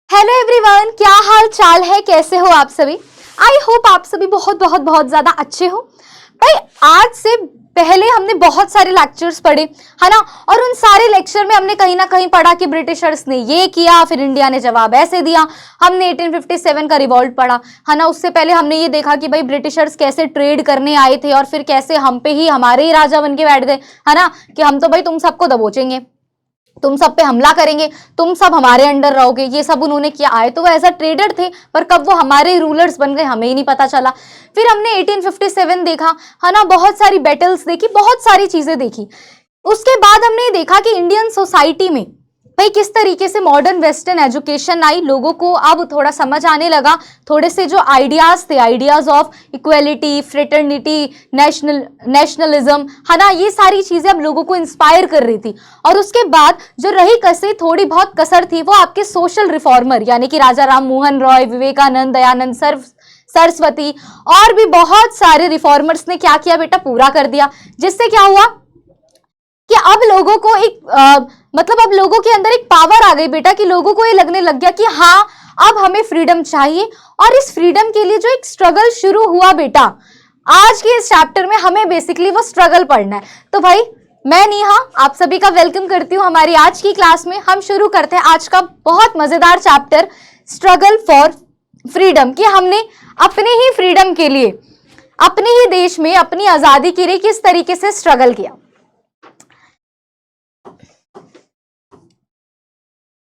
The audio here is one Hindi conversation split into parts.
हेलो एवरीवन, क्या हाल चाल है, कैसे हो आप सभी। आई होप आप सभी बहुत बहुत बहुत ज्यादा अच्छे हो। भाई आज से पहले हमने बहुत सारे लेक्चर्स पढ़े है ना, और उन सारे लेक्चर में हमने कहीं ना कहीं पढ़ा कि ब्रिटिशर्स ने ये किया, फिर इंडिया ने जवाब ऐसे दिया। हमने 1857 का रिवॉल्ट पढ़ा है ना। उससे पहले हमने ये देखा कि भाई ब्रिटिशर्स कैसे ट्रेड करने आए थे और फिर कैसे हम पे ही हमारे ही राजा बन के बैठ गए है ना, कि हम तो भाई तुम सबको दबोचेंगे, तुम सब पे हमला करेंगे, तुम सब हमारे अंडर रहोगे। ये सब उन्होंने किया। आए तो वो एज अ ट्रेडर थे, पर कब वो हमारे रूलर्स बन गए हमें ही नहीं पता चला। फिर हमने 1857 देखा है ना, बहुत सारी बैटल्स देखी, बहुत सारी चीजें देखी। उसके बाद हमने देखा कि इंडियन सोसाइटी में भाई किस तरीके से मॉडर्न वेस्टर्न एजुकेशन आई, लोगों को अब थोड़ा समझ आने लगा। थोड़े से जो आइडियाज थे, ideas of equality, fraternity, nationalism है ना, ये सारी चीजें अब लोगों को इंस्पायर कर रही थी। और उसके बाद जो रही कसर, थोड़ी बहुत कसर थी, वो आपके सोशल रिफॉर्मर यानी कि राजा राम मोहन रॉय, विवेकानंद, दयानंद सरस्वती और भी बहुत सारे रिफॉर्मर्स ने क्या किया बेटा, पूरा कर दिया। जिससे क्या हुआ कि अब लोगों को मतलब अब लोगों के अंदर एक पावर आ गई बेटा, कि लोगों को ये लगने लग गया कि हाँ अब हमें फ्रीडम चाहिए। और इस फ्रीडम के लिए जो एक स्ट्रगल शुरू हुआ बेटा, आज के इस चैप्टर में हमें बेसिकली वो स्ट्रगल पढ़ना है। तो भाई मैं नेहा आप सभी का वेलकम करती हूँ हमारी आज की क्लास में। हम शुरू करते हैं आज का बहुत मजेदार चैप्टर, स्ट्रगल फॉर फ्रीडम, कि हमने अपने ही फ्रीडम के लिए, अपने ही देश में अपनी आजादी के लिए किस तरीके से स्ट्रगल किया।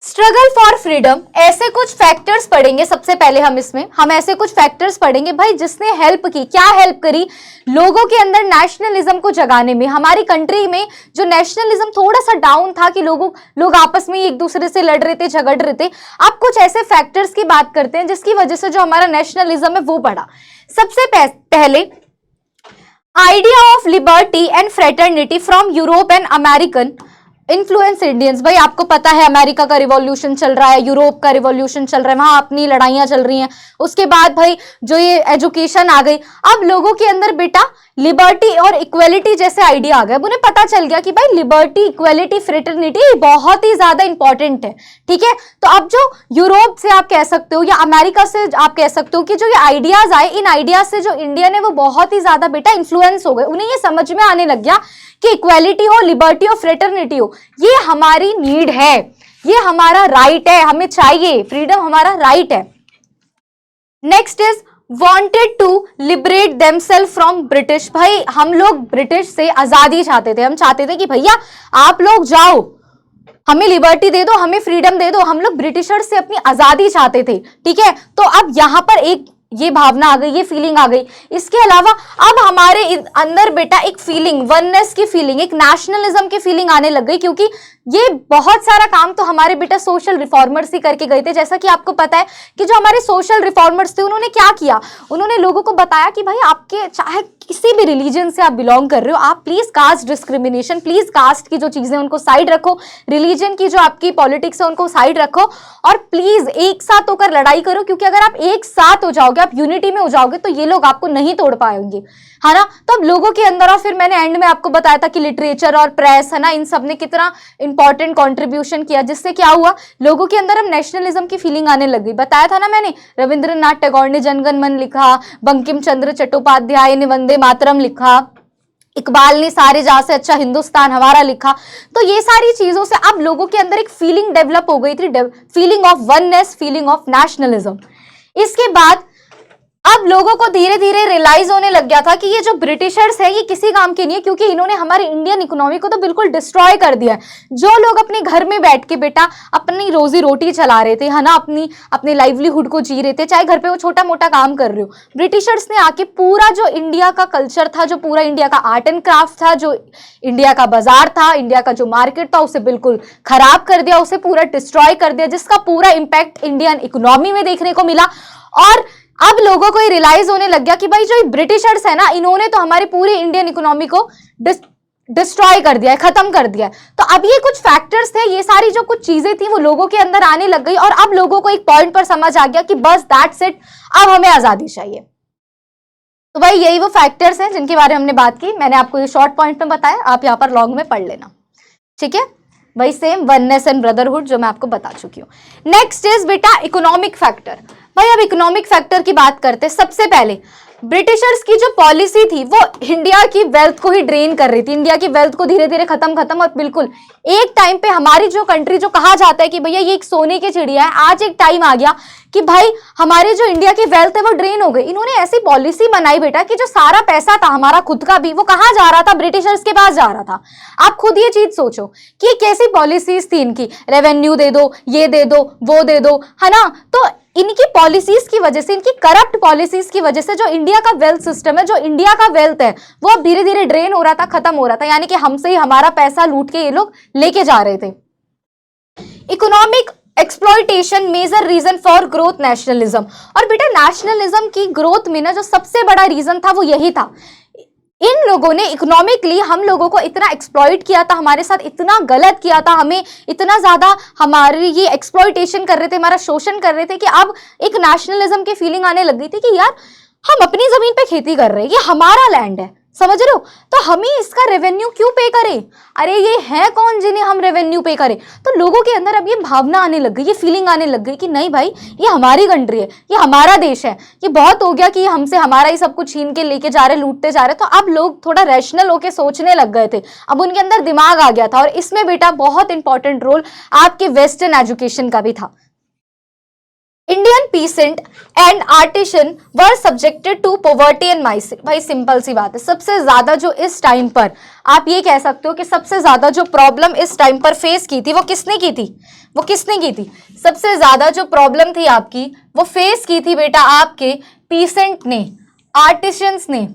स्ट्रगल फॉर फ्रीडम, ऐसे कुछ फैक्टर्स पढ़ेंगे। सबसे पहले हम ऐसे कुछ फैक्टर्स पढ़ेंगे भाई जिसने हेल्प की, क्या हेल्प करी लोगों के अंदर नेशनलिज्म को जगाने में। हमारी कंट्री में जो नेशनलिज्म थोड़ा सा डाउन था, कि लोग आपस में एक दूसरे से लड़ रहे थे, झगड़ रहे थे। अब कुछ ऐसे फैक्टर्स की बात करते हैं जिसकी वजह से जो हमारा नेशनलिज्म है वो बढ़ा। सबसे पहले idea of liberty and fraternity from Europe and American influence Indians. भाई आपको पता है अमेरिका का रिवॉल्यूशन चल रहा है, यूरोप का रिवॉल्यूशन चल रहा है, वहां अपनी लड़ाइयां चल रही हैं। उसके बाद भाई जो ये एजुकेशन आ गई, अब लोगों के अंदर बेटा लिबर्टी और इक्वेलिटी जैसे आइडिया आ गए। उन्हें पता चल गया कि भाई लिबर्टी, इक्वेलिटी, फ्रेटर्निटी बहुत ही ज्यादा इंपॉर्टेंट है। ठीक है, तो अब जो यूरोप से आप कह सकते हो या अमेरिका से आप कह सकते हो कि जो ये आइडियाज आए, इन आइडियाज से जो इंडियन है वो बहुत ही ज्यादा बेटा इन्फ्लुएंस हो गए। उन्हें ये समझ में आने लग गया कि इक्वेलिटी हो, लिबर्टी हो, फ्रेटर्निटी हो, ये हमारी नीड है, ये हमारा राइट है, हमें चाहिए, फ्रीडम हमारा राइट है। Next is wanted to liberate themself from British. भाई हम लोग ब्रिटिश से आजादी चाहते थे। हम चाहते थे कि भैया आप लोग जाओ, हमें लिबर्टी दे दो, हमें फ्रीडम दे दो। हम लोग ब्रिटिशर्स से अपनी आजादी चाहते थे। ठीक है, तो अब यहां पर एक ये भावना आ गई, ये फीलिंग आ गई। इसके अलावा अब हमारे अंदर बेटा एक फीलिंग, वननेस की फीलिंग, एक नेशनलिज्म की फीलिंग आने लग गई, क्योंकि ये बहुत सारा काम तो हमारे बेटा सोशल रिफॉर्मर्स ही करके गए थे। जैसा कि आपको पता है कि जो हमारे सोशल रिफॉर्मर्स थे उन्होंने क्या किया, उन्होंने लोगों को बताया कि भाई आपके चाहे किसी भी रिलीजन से आप बिलोंग कर रहे हो, आप please caste discrimination, please caste की जो चीजें उनको साइड रखो, रिलीजन की जो आपकी पॉलिटिक्स है उनको साइड रखो, और प्लीज एक साथ होकर लड़ाई करो, क्योंकि अगर आप एक साथ हो जाओगे, आप यूनिटी में हो जाओगे, तो ये लोग आपको नहीं तोड़ पाएंगे, है ना। तो अब लोगों के अंदर, और फिर मैंने एंड में आपको बताया था कि लिटरेचर और प्रेस है ना, इन सब ने कितना इंपॉर्टेंट कंट्रीब्यूशन किया, जिससे क्या हुआ लोगों के अंदर अब नेशनलिज्म की फीलिंग आने लग गई। बताया था ना मैंने, रविंद्रनाथ टैगोर ने जनगण मन लिखा, बंकिम चंद्र चट्टोपाध्याय ने वंदे मातरम लिखा, इकबाल ने सारे जहां से अच्छा हिंदुस्तान हमारा लिखा। तो ये सारी चीजों से अब लोगों के अंदर एक फीलिंग डेवलप हो गई थी, feeling of oneness, feeling of nationalism. इसके बाद अब लोगों को धीरे धीरे रियलाइज होने लग गया था कि ये जो ब्रिटिशर्स है ये किसी काम के नहीं है, क्योंकि इन्होंने हमारे इंडियन इकोनॉमी को तो बिल्कुल डिस्ट्रॉय कर दिया है। जो लोग अपने घर में बैठ के बेटा अपनी रोजी रोटी चला रहे थे, है ना, अपनी लाइवलीहुड को जी रहे थे, चाहे घर पे वो छोटा मोटा काम कर रहे हो, ब्रिटिशर्स ने आके पूरा जो इंडिया का कल्चर था, जो पूरा इंडिया का आर्ट एंड क्राफ्ट था, जो इंडिया का बाजार था, इंडिया का जो मार्केट था, उसे बिल्कुल खराब कर दिया, उसे पूरा डिस्ट्रॉय कर दिया, जिसका पूरा इंपैक्ट इंडियन इकोनॉमी में देखने को मिला। और अब लोगों को ये रियलाइज होने लग गया कि भाई जो ब्रिटिशर्स है ना, इन्होंने तो हमारी पूरी इंडियन इकोनॉमी को डिस्ट्रॉय कर दिया है, खत्म कर दिया है। तो अब ये कुछ फैक्टर्स थे, ये सारी जो कुछ चीजें थी वो लोगों के अंदर आने लग गई, और अब लोगों को एक पॉइंट पर समझ आ गया कि बस दैट्स इट, अब हमें आजादी चाहिए। तो भाई यही वो फैक्टर्स हैं जिनके बारे में हमने बात की। मैंने आपको ये शॉर्ट पॉइंट में बताया, आप यहाँ पर लॉन्ग में पढ़ लेना। ठीक है, वही सेम वननेस एंड ब्रदरहुड जो मैं आपको बता चुकी हूँ। नेक्स्ट इज बेटा इकोनॉमिक फैक्टर। भाई अब इकोनॉमिक फैक्टर की बात करते हैं। सबसे पहले ब्रिटिशर्स की जो पॉलिसी थी वो इंडिया की वेल्थ को ही ड्रेन कर रही थी, इंडिया की वेल्थ को धीरे धीरे खत्म और बिल्कुल एक टाइम पे हमारी जो कंट्री, जो कहा जाता है कि भैया ये एक सोने की चिड़िया है, आज एक टाइम आ गया कि भाई हमारी जो इंडिया की वेल्थ है वो ड्रेन हो गई। इन्होंने ऐसी पॉलिसी बनाई बेटा कि जो सारा पैसा था हमारा खुद का भी, वो कहाँ जा रहा था? ब्रिटिशर्स के पास जा रहा था। आप खुद ये चीज सोचो कि कैसी पॉलिसीज थी इनकी, रेवेन्यू दे दो, ये दे दो, वो दे दो, है ना। तो इनकी पॉलिसीज की वजह से, इनकी करप्ट पॉलिसीज की वजह से जो इंडिया का वेल्थ सिस्टम है, जो इंडिया का वेल्थ है, वो अब धीरे धीरे ड्रेन हो रहा था, खत्म हो रहा था। यानी कि हमसे ही हमारा पैसा लूट के ये लोग लेके जा रहे थे। Economic exploitation major reason for growth nationalism. और बेटा नेशनलिज्म की ग्रोथ में ना जो सबसे बड़ा रीजन था वो यही था, इन लोगों ने इकोनॉमिकली हम लोगों को इतना एक्सप्लॉइट किया था, हमारे साथ इतना गलत किया था, हमें इतना ज्यादा हमारी ये एक्सप्लॉइटेशन कर रहे थे, हमारा शोषण कर रहे थे कि अब एक नेशनलिज्म की फीलिंग आने लग गई थी कि यार हम अपनी जमीन पे खेती कर रहे हैं, ये हमारा लैंड है, समझ रहे हो, तो हमें इसका रेवेन्यू क्यों पे करें? अरे ये है कौन जिन्हें हम रेवेन्यू पे करें? तो लोगों के अंदर अब ये भावना आने लग गई, ये फीलिंग आने लग गई कि नहीं भाई ये हमारी कंट्री है, ये हमारा देश है, ये बहुत हो गया कि हमसे हमारा ही सब कुछ छीन के लेके जा रहे, लूटते जा रहे। तो अब लोग थोड़ा रैशनल होके सोचने लग गए थे, अब उनके अंदर दिमाग आ गया था। और इसमें बेटा बहुत इंपॉर्टेंट रोल आपके वेस्टर्न एजुकेशन का भी था। Indian peasant and artisan were subjected to poverty and misery. भाई सिंपल सी बात है, सबसे ज्यादा जो इस टाइम पर आप ये कह सकते हो कि सबसे ज्यादा जो प्रॉब्लम इस टाइम पर फेस की थी वो किसने की थी? वो किसने की थी? सबसे ज्यादा जो प्रॉब्लम थी आपकी वो फेस की थी बेटा आपके पीसेंट ने, आर्टिसंस ने,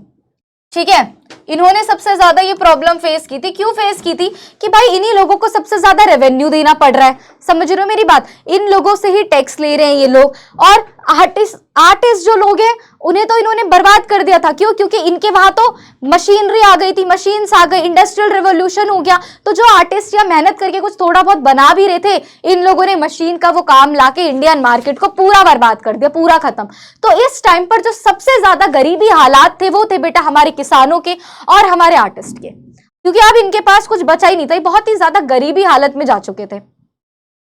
ठीक है। इन्होंने सबसे ज्यादा ये प्रॉब्लम फेस की थी। क्यों फेस की थी? कि भाई इन्हीं लोगों को सबसे ज्यादा रेवेन्यू देना पड़ रहा है, समझ रहे हो मेरी बात, इन लोगों से ही टैक्स ले रहे हैं ये लोग। और आर्टिस्ट जो लोग हैं उन्हें तो इन्होंने बर्बाद कर दिया था। क्यों? क्योंकि इनके वहां तो मशीनरी आ गई थी, मशीन्स आ गई, इंडस्ट्रियल रिवोल्यूशन हो गया। तो जो आर्टिस्ट या मेहनत करके कुछ थोड़ा बहुत बना भी रहे थे, इन लोगों ने मशीन का वो काम लाके इंडियन मार्केट को पूरा बर्बाद कर दिया, पूरा खत्म। तो इस टाइम पर जो सबसे ज्यादा गरीबी हालात थे वो थे बेटा हमारे किसानों के और हमारे आर्टिस्ट के, क्योंकि अब इनके पास कुछ बचा ही नहीं था, बहुत ही ज्यादा गरीबी हालत में जा चुके थे,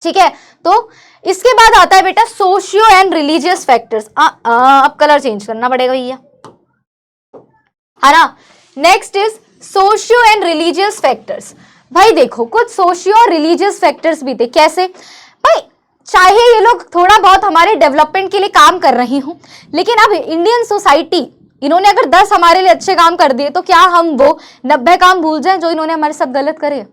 ठीक है। तो इसके बाद आता है बेटा सोशियो एंड रिलीजियस फैक्टर्स। अब कलर चेंज करना पड़ेगा भैया, है ना। Next is socio and religious factors. भाई देखो कुछ सोशियो और रिलीजियस फैक्टर्स भी थे। कैसे? भाई चाहे ये लोग थोड़ा बहुत हमारे डेवलपमेंट के लिए काम कर रही हूं, लेकिन अब इंडियन सोसाइटी, इन्होंने अगर 10 हमारे लिए अच्छे काम कर दिए तो क्या हम वो 90 काम भूल जाएं जो इन्होंने हमारे साथ गलत करे?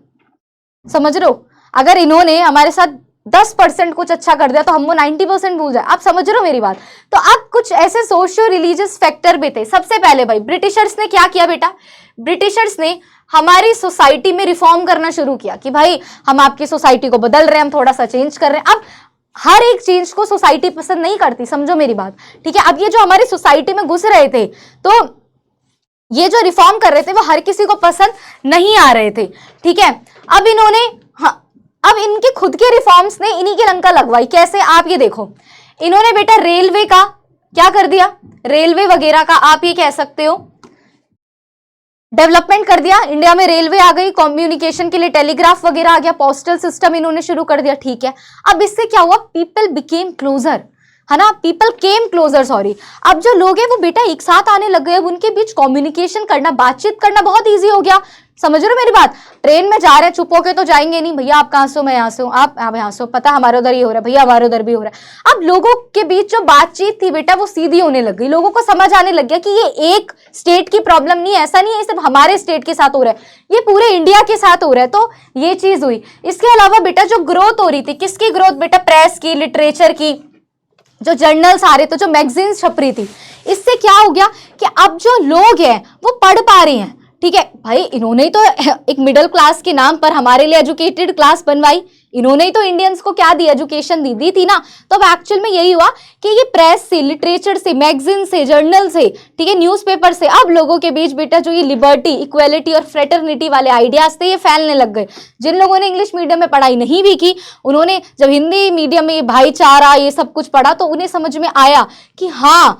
समझ रहे हो? अगर इन्होंने हमारे साथ 10% कुछ अच्छा कर दिया तो हम वो 90% भूल जाए। आप समझ रहे हो मेरी बात? तो अब कुछ ऐसे सोशियो रिलीजियस फैक्टर भी थे। सबसे पहले भाई ब्रिटिशर्स ने क्या किया बेटा? ब्रिटिशर्स ने हमारी सोसाइटी में रिफॉर्म करना शुरू किया कि भाई हम आपकी सोसाइटी को बदल रहे हैं, हम थोड़ा सा चेंज कर रहे हैं। अब हर एक चेंज को सोसाइटी पसंद नहीं करती, समझो मेरी बात, ठीक है। अब ये जो हमारी सोसाइटी में घुस रहे थे, तो ये जो रिफॉर्म कर रहे थे वो हर किसी को पसंद नहीं आ रहे थे, ठीक है। अब इन्होंने, हाँ, अब इनके खुद के रिफॉर्म्स ने इन्हीं की लंका लगवाई। कैसे? आप ये देखो, इन्होंने बेटा रेलवे का क्या कर दिया? रेलवे वगैरह का आप ये कह सकते हो डेवलपमेंट कर दिया। इंडिया में रेलवे आ गई, कम्युनिकेशन के लिए टेलीग्राफ वगैरह आ गया, पोस्टल सिस्टम इन्होंने शुरू कर दिया, ठीक है। अब इससे क्या हुआ? पीपल बिकेम क्लोजर, है ना, पीपल केम क्लोजर, सॉरी। अब जो लोग हैं वो बेटा एक साथ आने लग गए, अब उनके बीच कम्युनिकेशन करना, बातचीत करना बहुत ईजी हो गया। समझ रहे हो मेरी बात? ट्रेन में जा रहे हैं, चुप होके तो जाएंगे नहीं, भैया आप कहां से हो, मैं यहाँ से हूँ, आप यहाँ से हो, पता हमारे उधर ये हो रहा है, भैया हमारे उधर भी हो रहा है। अब लोगों के बीच जो बातचीत थी बेटा वो सीधी होने लग गई, लोगों को समझ आने लग गया कि ये एक स्टेट की प्रॉब्लम नहीं है, ऐसा नहीं है ये सिर्फ हमारे स्टेट के साथ हो रहा है, ये पूरे इंडिया के साथ हो रहा है। तो ये चीज हुई। इसके अलावा बेटा जो ग्रोथ हो रही थी, किसकी ग्रोथ बेटा? प्रेस की, लिटरेचर की, जो जर्नल्स आ रहे थे, जो मैगजीन्स छप रही थी। इससे क्या हो गया कि अब जो लोग हैं वो पढ़ पा रहे हैं, ठीक है। भाई इन्होंने ही तो एक मिडिल क्लास के नाम पर हमारे लिए एजुकेटेड क्लास बनवाई, इन्होंने ही तो इंडियंस को क्या दी? एजुकेशन दी थी ना। तो अब एक्चुअल में यही हुआ कि ये प्रेस से, लिटरेचर से, मैगजीन से, जर्नल से, ठीक है, न्यूज़पेपर से अब लोगों के बीच बेटा जो ये लिबर्टी, इक्वेलिटी और फ्रेटर्निटी वाले आइडियाज थे ये फैलने लग गए। जिन लोगों ने इंग्लिश मीडियम में पढ़ाई नहीं भी की, उन्होंने जब हिंदी मीडियम में भाईचारा ये सब कुछ पढ़ा तो उन्हें समझ में आया कि हाँ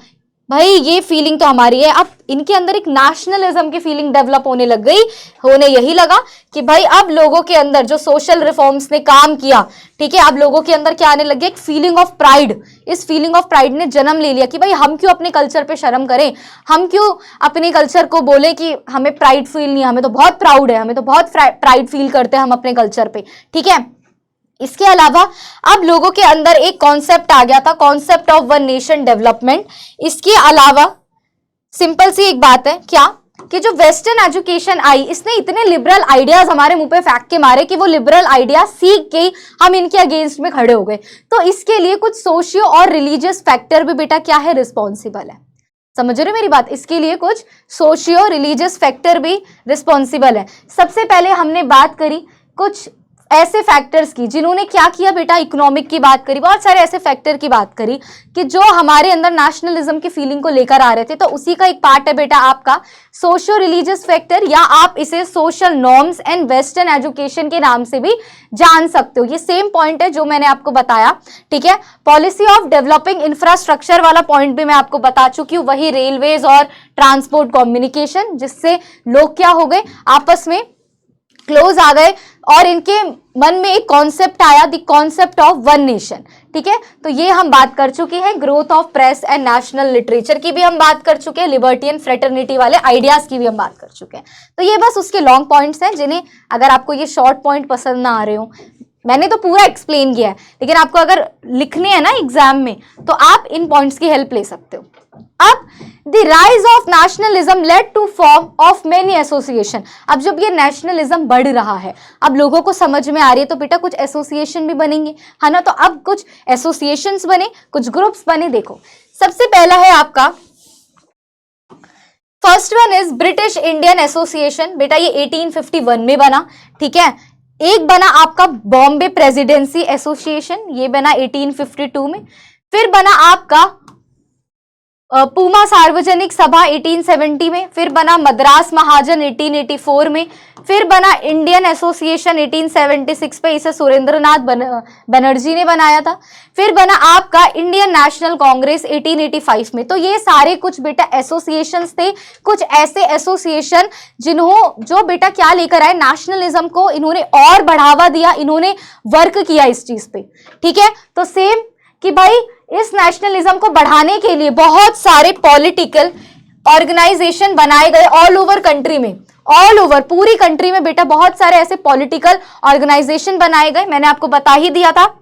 भाई ये फीलिंग तो हमारी है। अब इनके अंदर एक नेशनलिज्म की फीलिंग डेवलप होने लग गई, होने यही लगा कि भाई अब लोगों के अंदर जो सोशल रिफॉर्म्स ने काम किया, ठीक है, अब लोगों के अंदर क्या आने लग गया, एक फीलिंग ऑफ प्राइड। इस फीलिंग ऑफ प्राइड ने जन्म ले लिया कि भाई हम क्यों अपने कल्चर पे शर्म करें, हम क्यों अपने कल्चर को बोले कि हमें प्राइड फील नहीं, हमें तो बहुत प्राउड है, हमें तो बहुत प्राइड फील करते हैं हम अपने कल्चर पे, ठीक है। इसके अलावा अब लोगों के अंदर एक कॉन्सेप्ट आ गया था, concept of one nation development. इसके अलावा सिंपल सी एक बात है क्या, कि जो वेस्टर्न एजुकेशन आई, इसने इतने लिबरल आइडियाज हमारे मुंह पे फेंक के मारे कि वो लिबरल आइडिया सीख के हम इनके अगेंस्ट में खड़े हो गए। तो इसके लिए कुछ सोशियो और रिलीजियस फैक्टर भी बेटा क्या है, रिस्पॉन्सिबल है। समझ रहे हो मेरी बात, इसके लिए कुछ सोशियो रिलीजियस फैक्टर भी रिस्पॉन्सिबल है। सबसे पहले हमने बात करी कुछ ऐसे फैक्टर्स की जिन्होंने क्या किया बेटा, इकोनॉमिक की बात करी, बहुत सारे ऐसे फैक्टर की बात करी कि जो हमारे अंदर नेशनलिज्म की फीलिंग को लेकर आ रहे थे। तो उसी का एक पार्ट है बेटा आपका सोशियो रिलीजियस फैक्टर, या आप इसे social norms and western education के नाम से भी जान सकते हो। ये सेम पॉइंट है जो मैंने आपको बताया, ठीक है। पॉलिसी ऑफ डेवलपिंग इंफ्रास्ट्रक्चर वाला पॉइंट भी मैं आपको बता चुकी हूँ, वही रेलवेज और ट्रांसपोर्ट कम्युनिकेशन, जिससे लोग क्या हो गए, आपस में क्लोज आ गए और इनके मन में एक कॉन्सेप्ट आया, the concept of one nation, ठीक है। तो ये हम बात कर चुके हैं। Growth of press and national literature की भी हम बात कर चुके हैं, लिबर्टी एंड फ्रेटर्निटी वाले आइडियाज की भी हम बात कर चुके हैं। तो ये बस उसके लॉन्ग पॉइंट्स हैं, जिन्हें अगर आपको ये शॉर्ट पॉइंट पसंद ना आ रहे हो, मैंने तो पूरा एक्सप्लेन किया है, लेकिन आपको अगर लिखने हैं ना एग्जाम में, तो आप इन पॉइंट्स की हेल्प ले सकते हो। अब the rise of nationalism led to form of many association. अब जब ये नेशनलिज्म बढ़ रहा है, अब लोगों को समझ में आ रही है, तो बेटा कुछ एसोसिएशन भी बनेंगे, है ना। तो अब कुछ एसोसिएशंस बने, कुछ ग्रुप्स बने। देखो सबसे पहला है आपका, first one is British Indian association. बेटा ये 1851 में बना, ठीक है। एक बना आपका बॉम्बे प्रेसिडेंसी एसोसिएशन, ये बना 1852 में। फिर बना आपका पूमा सार्वजनिक सभा 1870 में। फिर बना मद्रास महाजन 1884 में। फिर बना इंडियन एसोसिएशन 1876 पे, इसे सुरेंद्रनाथ बनर्जी ने बनाया था। फिर बना आपका इंडियन नेशनल कांग्रेस 1885 में। तो ये सारे कुछ बेटा एसोसिएशंस थे, कुछ ऐसे एसोसिएशन जो बेटा क्या लेकर आए, नेशनलिज्म को इन्होंने और बढ़ावा दिया, इन्होंने वर्क किया इस चीज पे, ठीक है। तो सेम कि भाई इस नेशनलिज्म को बढ़ाने के लिए बहुत सारे पॉलिटिकल ऑर्गेनाइजेशन बनाए गए ऑल ओवर कंट्री में, ऑल ओवर पूरी कंट्री में बेटा बहुत सारे ऐसे पॉलिटिकल ऑर्गेनाइजेशन बनाए गए। मैंने आपको बता ही दिया था,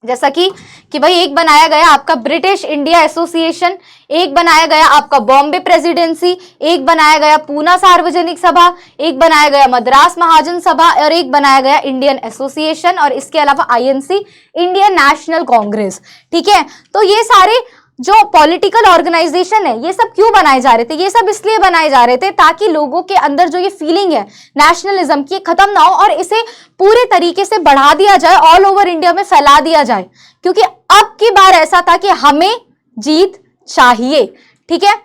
जैसा कि भाई एक बनाया गया आपका ब्रिटिश इंडिया एसोसिएशन, एक बनाया गया आपका बॉम्बे प्रेसिडेंसी, एक बनाया गया पूना सार्वजनिक सभा, एक बनाया गया मद्रास महाजन सभा, और एक बनाया गया इंडियन एसोसिएशन, और इसके अलावा आईएनसी इंडियन नेशनल कांग्रेस, ठीक है। तो ये सारे जो पॉलिटिकल ऑर्गेनाइजेशन है, ये सब क्यों बनाए जा रहे थे, ये सब इसलिए बनाए जा रहे थे ताकि लोगों के अंदर जो ये फीलिंग है नेशनलिज्म की खत्म ना हो और इसे पूरे तरीके से बढ़ा दिया जाए, ऑल ओवर इंडिया में फैला दिया जाए, क्योंकि अब की बार ऐसा था कि हमें जीत चाहिए, ठीक है।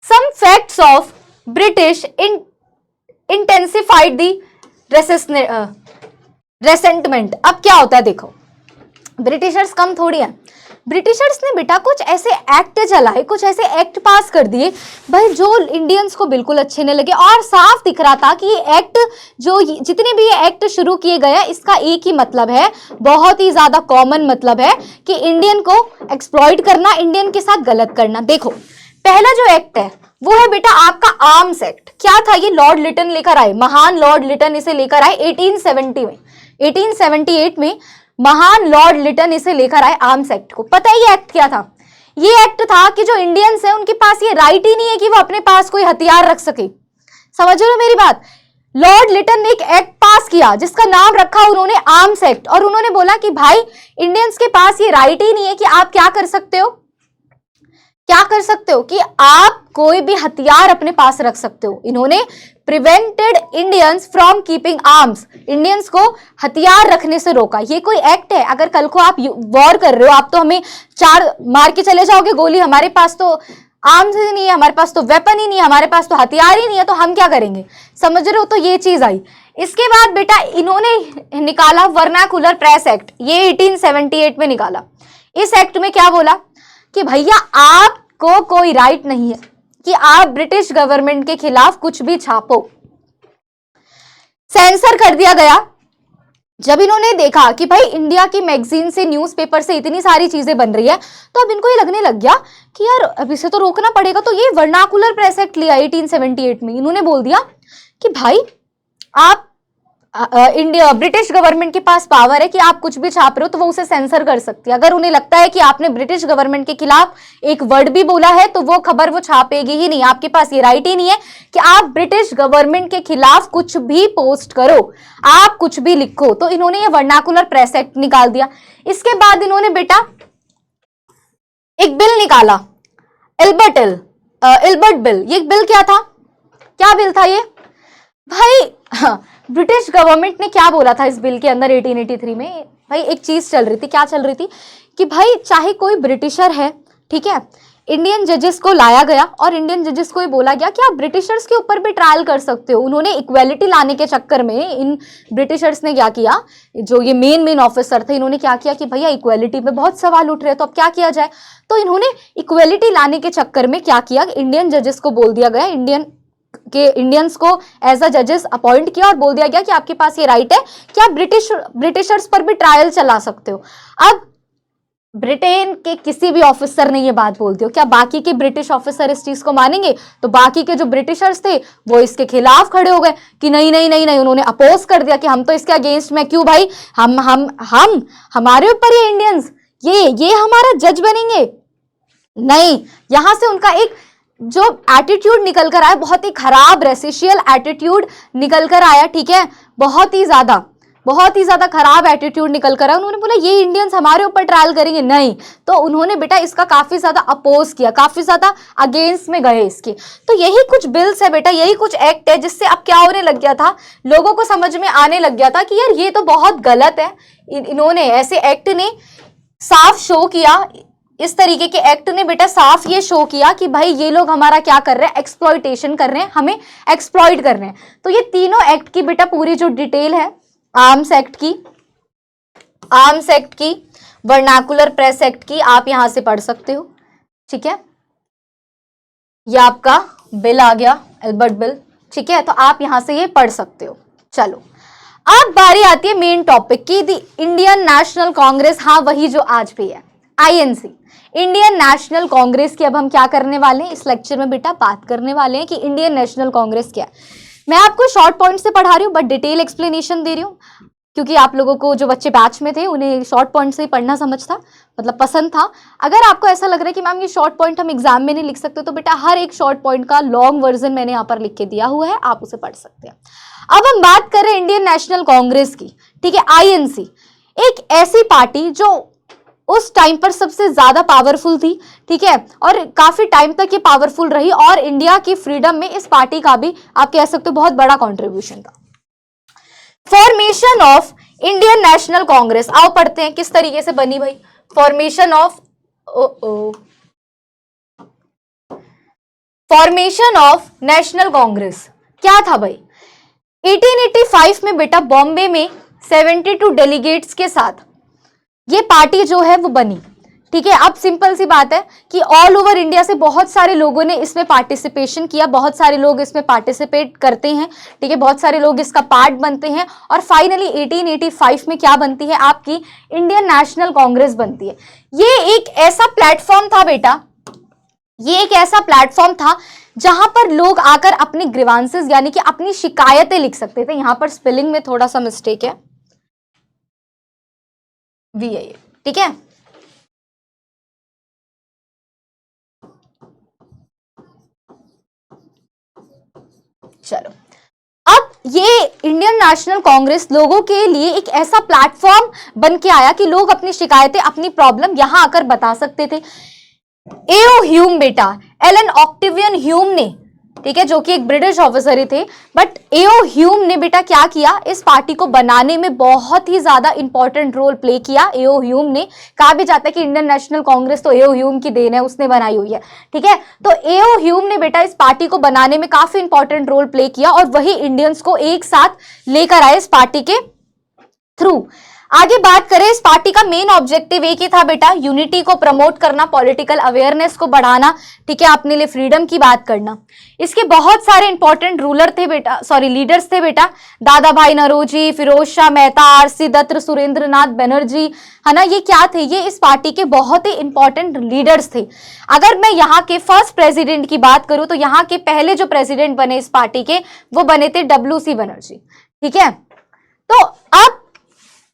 Some facts of British intensified the resentment. अब क्या होता है, देखो ब्रिटिशर्स कम थोड़ी है, ब्रिटिशर्स ने बेटा कुछ ऐसे एक्ट चलाए, कुछ ऐसे एक्ट पास कर दिए भाई जो इंडियंस को बिल्कुल अच्छे नहीं लगे, और साफ दिख रहा था कि ये एक्ट जितने भी ये एक्ट शुरू किए गए इसका एक ही मतलब है, बहुत ही ज्यादा कॉमन मतलब है कि इंडियन को एक्सप्लॉइट करना, इंडियन के साथ गलत करना। देखो पहला जो एक्ट है वो है बेटा आपका आर्म्स एक्ट। क्या था ये, लॉर्ड लिटन लेकर आए, महान लॉर्ड लिटन इसे लेकर आए 1870 में। 1878 में महान लॉर्ड लिटन इसे लेकर आए आर्म्स एक्ट को। पता है ये एक्ट क्या था, ये एक्ट था कि जो इंडियंस है उनके पास ये राइट ही नहीं है कि वो अपने पास कोई हथियार रख सके। समझ रहे हो मेरी बात, लॉर्ड लिटन ने एक एक्ट पास किया जिसका नाम रखा उन्होंने आर्म्स एक्ट, और उन्होंने बोला कि भाई इंडियंस के पास ये राइट ही नहीं है कि आप क्या कर सकते हो, क्या कर सकते हो कि आप कोई भी हथियार अपने पास रख सकते हो। इन्होंने prevented Indians from keeping arms, Indians को हथियार रखने से रोका। ये कोई एक्ट है, अगर कल को आप वॉर कर रहे हो, आप तो हमें चार मार के चले जाओगे गोली, हमारे पास तो आर्म्स ही नहीं है, हमारे पास तो वेपन ही नहीं है, हमारे पास तो हथियार ही नहीं है, तो हम क्या करेंगे। समझ रहे हो, तो ये चीज आई। इसके बाद बेटा इन्होंने निकाला वर्नाकुलर प्रेस एक्ट, ये 1878 में निकाला। इस एक्ट में क्या बोला कि भैया आप को कोई राइट नहीं है कि आप ब्रिटिश गवर्नमेंट के खिलाफ कुछ भी छापो। सेंसर कर दिया गया। जब इन्होंने देखा कि भाई इंडिया की मैगजीन से, न्यूज़पेपर से इतनी सारी चीजें बन रही है, तो अब इनको ये लगने लग गया कि यार अब इसे तो रोकना पड़ेगा। तो ये वर्नाकुलर प्रेस एक्ट लिया 1878 में। इन्होंने बोल दिया कि भाई आप इंडिया, ब्रिटिश गवर्नमेंट के पास पावर है कि आप कुछ भी छाप रहे हो तो वो उसे सेंसर कर सकती है। अगर उन्हें लगता है कि आपने ब्रिटिश गवर्नमेंट के खिलाफ एक वर्ड भी बोला है तो वो खबर वो छापेगी ही नहीं। आपके पास ये राइट ही नहीं है कि आप ब्रिटिश गवर्नमेंट के खिलाफ कुछ भी पोस्ट करो, आप कुछ भी लिखो। तो इन्होंने ये वर्नाकुलर प्रेस एक्ट निकाल दिया। इसके बाद इन्होंने बेटा एक बिल निकाला, इल्बर्ट बिल। ये बिल क्या था? क्या बिल था ये भाई? ब्रिटिश गवर्नमेंट ने क्या बोला था इस बिल के अंदर 1883 में? भाई एक चीज चल रही थी। क्या चल रही थी कि भाई चाहे कोई ब्रिटिशर है, ठीक है, इंडियन जजेस को लाया गया और इंडियन जजेस को ये बोला गया कि आप ब्रिटिशर्स के ऊपर भी ट्रायल कर सकते हो। उन्होंने इक्वेलिटी लाने के चक्कर में इन ब्रिटिशर्स ने क्या किया, जो ये मेन ऑफिसर थे, इन्होंने क्या किया कि भैया इक्वेलिटी पे बहुत सवाल उठ रहे हैं तो अब क्या किया जाए। तो इन्होंने इक्वेलिटी लाने के चक्कर में क्या किया, इंडियन जजेस को बोल दिया गया, इंडियंस को एज अ जजेस अपॉइंट किया और बोल दिया गया कि आपके पास ये राइट है कि आप ब्रिटिशर्स पर भी ट्रायल चला सकते हो। अब ब्रिटेन के किसी भी ऑफिसर ने ये बात बोल दी हो, क्या बाकी के ब्रिटिश ऑफिसर इस चीज को मानेंगे? तो बाकी के जो ब्रिटिशर्स थे वो इसके खिलाफ खड़े हो गए कि नहीं नहीं नहीं नहीं, उन्होंने अपोज कर दिया कि हम तो इसके अगेंस्ट में, क्यों भाई, हम हमारे ऊपर ये इंडियंस ये हमारा जज बनेंगे? नहीं। यहां से उनका एक जो एटीट्यूड निकल कर आया, बहुत ही खराब रेसिशियल एटीट्यूड निकल कर आया, ठीक है, बहुत ही ज्यादा खराब एटीट्यूड निकल कर आया। उन्होंने बोला ये इंडियंस हमारे ऊपर ट्रायल करेंगे, नहीं। तो उन्होंने बेटा इसका काफी ज्यादा अपोज किया, काफी ज्यादा अगेंस्ट में गए इसके। तो यही कुछ बिल्स है बेटा, यही कुछ एक्ट है जिससे अब क्या होने लग गया था, लोगों को समझ में आने लग गया था कि यार ये तो बहुत गलत है। इन्होंने ऐसे एक्ट ने साफ शो किया, इस तरीके के एक्ट ने बेटा साफ ये शो किया कि भाई ये लोग हमारा क्या कर रहे हैं, एक्सप्लॉइटेशन कर रहे हैं, हमें एक्सप्लॉइट कर रहे हैं। तो ये तीनों एक्ट की बेटा पूरी जो डिटेल है, आर्म्स एक्ट की, वर्नाकुलर प्रेस एक्ट की, आप यहां से पढ़ सकते हो, ठीक है। ये आपका बिल आ गया, एल्बर्ट बिल, ठीक है, तो आप यहां से ये पढ़ सकते हो। चलो अब बारी आती है मेन टॉपिक की, दी इंडियन नेशनल कांग्रेस। हाँ, वही जो आज भी है, आईएनसी, इंडियन नेशनल कांग्रेस की अब हम क्या करने वाले हैं इस लेक्चर में बेटा, बात करने वाले हैं कि इंडियन नेशनल कांग्रेस क्या है। मैं आपको शॉर्ट पॉइंट से पढ़ा रही हूँ बट डिटेल एक्सप्लेनेशन दे रही हूँ, क्योंकि आप लोगों को जो बच्चे बैच में थे उन्हें शॉर्ट पॉइंट से ही पढ़ना समझ था, मतलब पसंद था। अगर आपको ऐसा लग रहा है कि मैम ये शॉर्ट पॉइंट हम एग्जाम में नहीं लिख सकते, तो बेटा हर एक शॉर्ट पॉइंट का लॉन्ग वर्जन मैंने यहाँ पर लिख के दिया हुआ है, आप उसे पढ़ सकते हैं। अब हम बात कर रहे हैं इंडियन नेशनल कांग्रेस की, ठीक है। आईएनसी एक ऐसी पार्टी जो उस टाइम पर सबसे ज्यादा पावरफुल थी, ठीक है, और काफी टाइम तक ये पावरफुल रही और इंडिया की फ्रीडम में इस पार्टी का भी आप कह सकते हो बहुत बड़ा कंट्रीब्यूशन था। Formation of Indian national Congress, आओ पढ़ते हैं किस तरीके से बनी भाई फॉर्मेशन ऑफ नेशनल कांग्रेस। क्या था भाई, 1885 में बेटा बॉम्बे में 72 डेलीगेट्स के साथ ये पार्टी जो है वो बनी, ठीक है। अब सिंपल सी बात है कि ऑल ओवर इंडिया से बहुत सारे लोगों ने इसमें पार्टिसिपेशन किया, बहुत सारे लोग इसमें पार्टिसिपेट करते हैं, ठीक है, बहुत सारे लोग इसका पार्ट बनते हैं और फाइनली 1885 में क्या बनती है, आपकी इंडियन नेशनल कांग्रेस बनती है। ये एक ऐसा प्लेटफॉर्म था बेटा, ये एक ऐसा प्लेटफॉर्म था जहां पर लोग आकर अपनी ग्रीवांसेस यानी कि अपनी शिकायतें लिख सकते थे। यहां पर स्पेलिंग में थोड़ा सा मिस्टेक है, VI, ठीक है। चलो, अब ये इंडियन नेशनल कांग्रेस लोगों के लिए एक ऐसा प्लेटफॉर्म बन के आया कि लोग अपनी शिकायतें, अपनी प्रॉब्लम यहां आकर बता सकते थे। एओ ह्यूम बेटा, एलन ऑक्टेवियन ह्यूम ने, ठीक है, जो कि एक ब्रिटिश ऑफिसर ही थे, बट एओ ह्यूम ने बेटा क्या किया, इस पार्टी को बनाने में बहुत ही ज्यादा इंपॉर्टेंट रोल प्ले किया। एओ ह्यूम ने, कहा भी जाता है कि इंडियन नेशनल कांग्रेस तो एओ ह्यूम की देन है, उसने बनाई हुई है, ठीक है। तो एओ ह्यूम ने बेटा इस पार्टी को बनाने में काफी इंपॉर्टेंट रोल प्ले किया और वही इंडियंस को एक साथ लेकर आए इस पार्टी के थ्रू। आगे बात करें, इस पार्टी का मेन ऑब्जेक्टिव एक ही था बेटा, यूनिटी को प्रमोट करना, पॉलिटिकल अवेयरनेस को बढ़ाना, ठीक है, अपने लिए फ्रीडम की बात करना। इसके बहुत सारे इंपॉर्टेंट रूलर थे बेटा, सॉरी लीडर्स थे बेटा, दादा भाई नौरोजी, फिरोज शाह मेहता, आरसी दत्त, सुरेंद्रनाथ बनर्जी, है ना, ये क्या थे, ये इस पार्टी के बहुत ही इंपॉर्टेंट लीडर्स थे। अगर मैं यहाँ के फर्स्ट प्रेसिडेंट की बात करूं तो यहाँ के पहले जो प्रेसिडेंट बने इस पार्टी के, वो बने थे WC बनर्जी, ठीक है। तो अब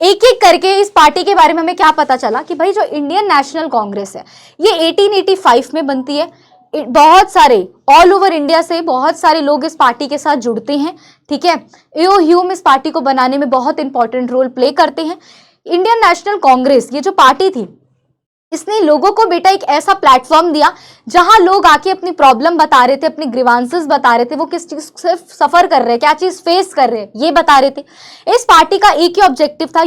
एक एक करके इस पार्टी के बारे में हमें क्या पता चला कि भाई जो इंडियन नेशनल कांग्रेस है ये 1885 में बनती है। बहुत सारे ऑल ओवर इंडिया से बहुत सारे लोग इस पार्टी के साथ जुड़ते हैं, ठीक है। एओ ह्यूम इस पार्टी को बनाने में बहुत इंपॉर्टेंट रोल प्ले करते हैं। इंडियन नेशनल कांग्रेस ये जो पार्टी थी, इसने लोगों को बेटा एक ऐसा प्लेटफॉर्म दिया जहां लोग आके अपनी प्रॉब्लम बता रहे थे, अपनी ग्रीवांसेस बता रहे थे, वो किस चीज से सफर कर रहे हैं, क्या चीज फेस कर रहे हैं, ये बता रहे थे। इस पार्टी का एक ही ऑब्जेक्टिव था,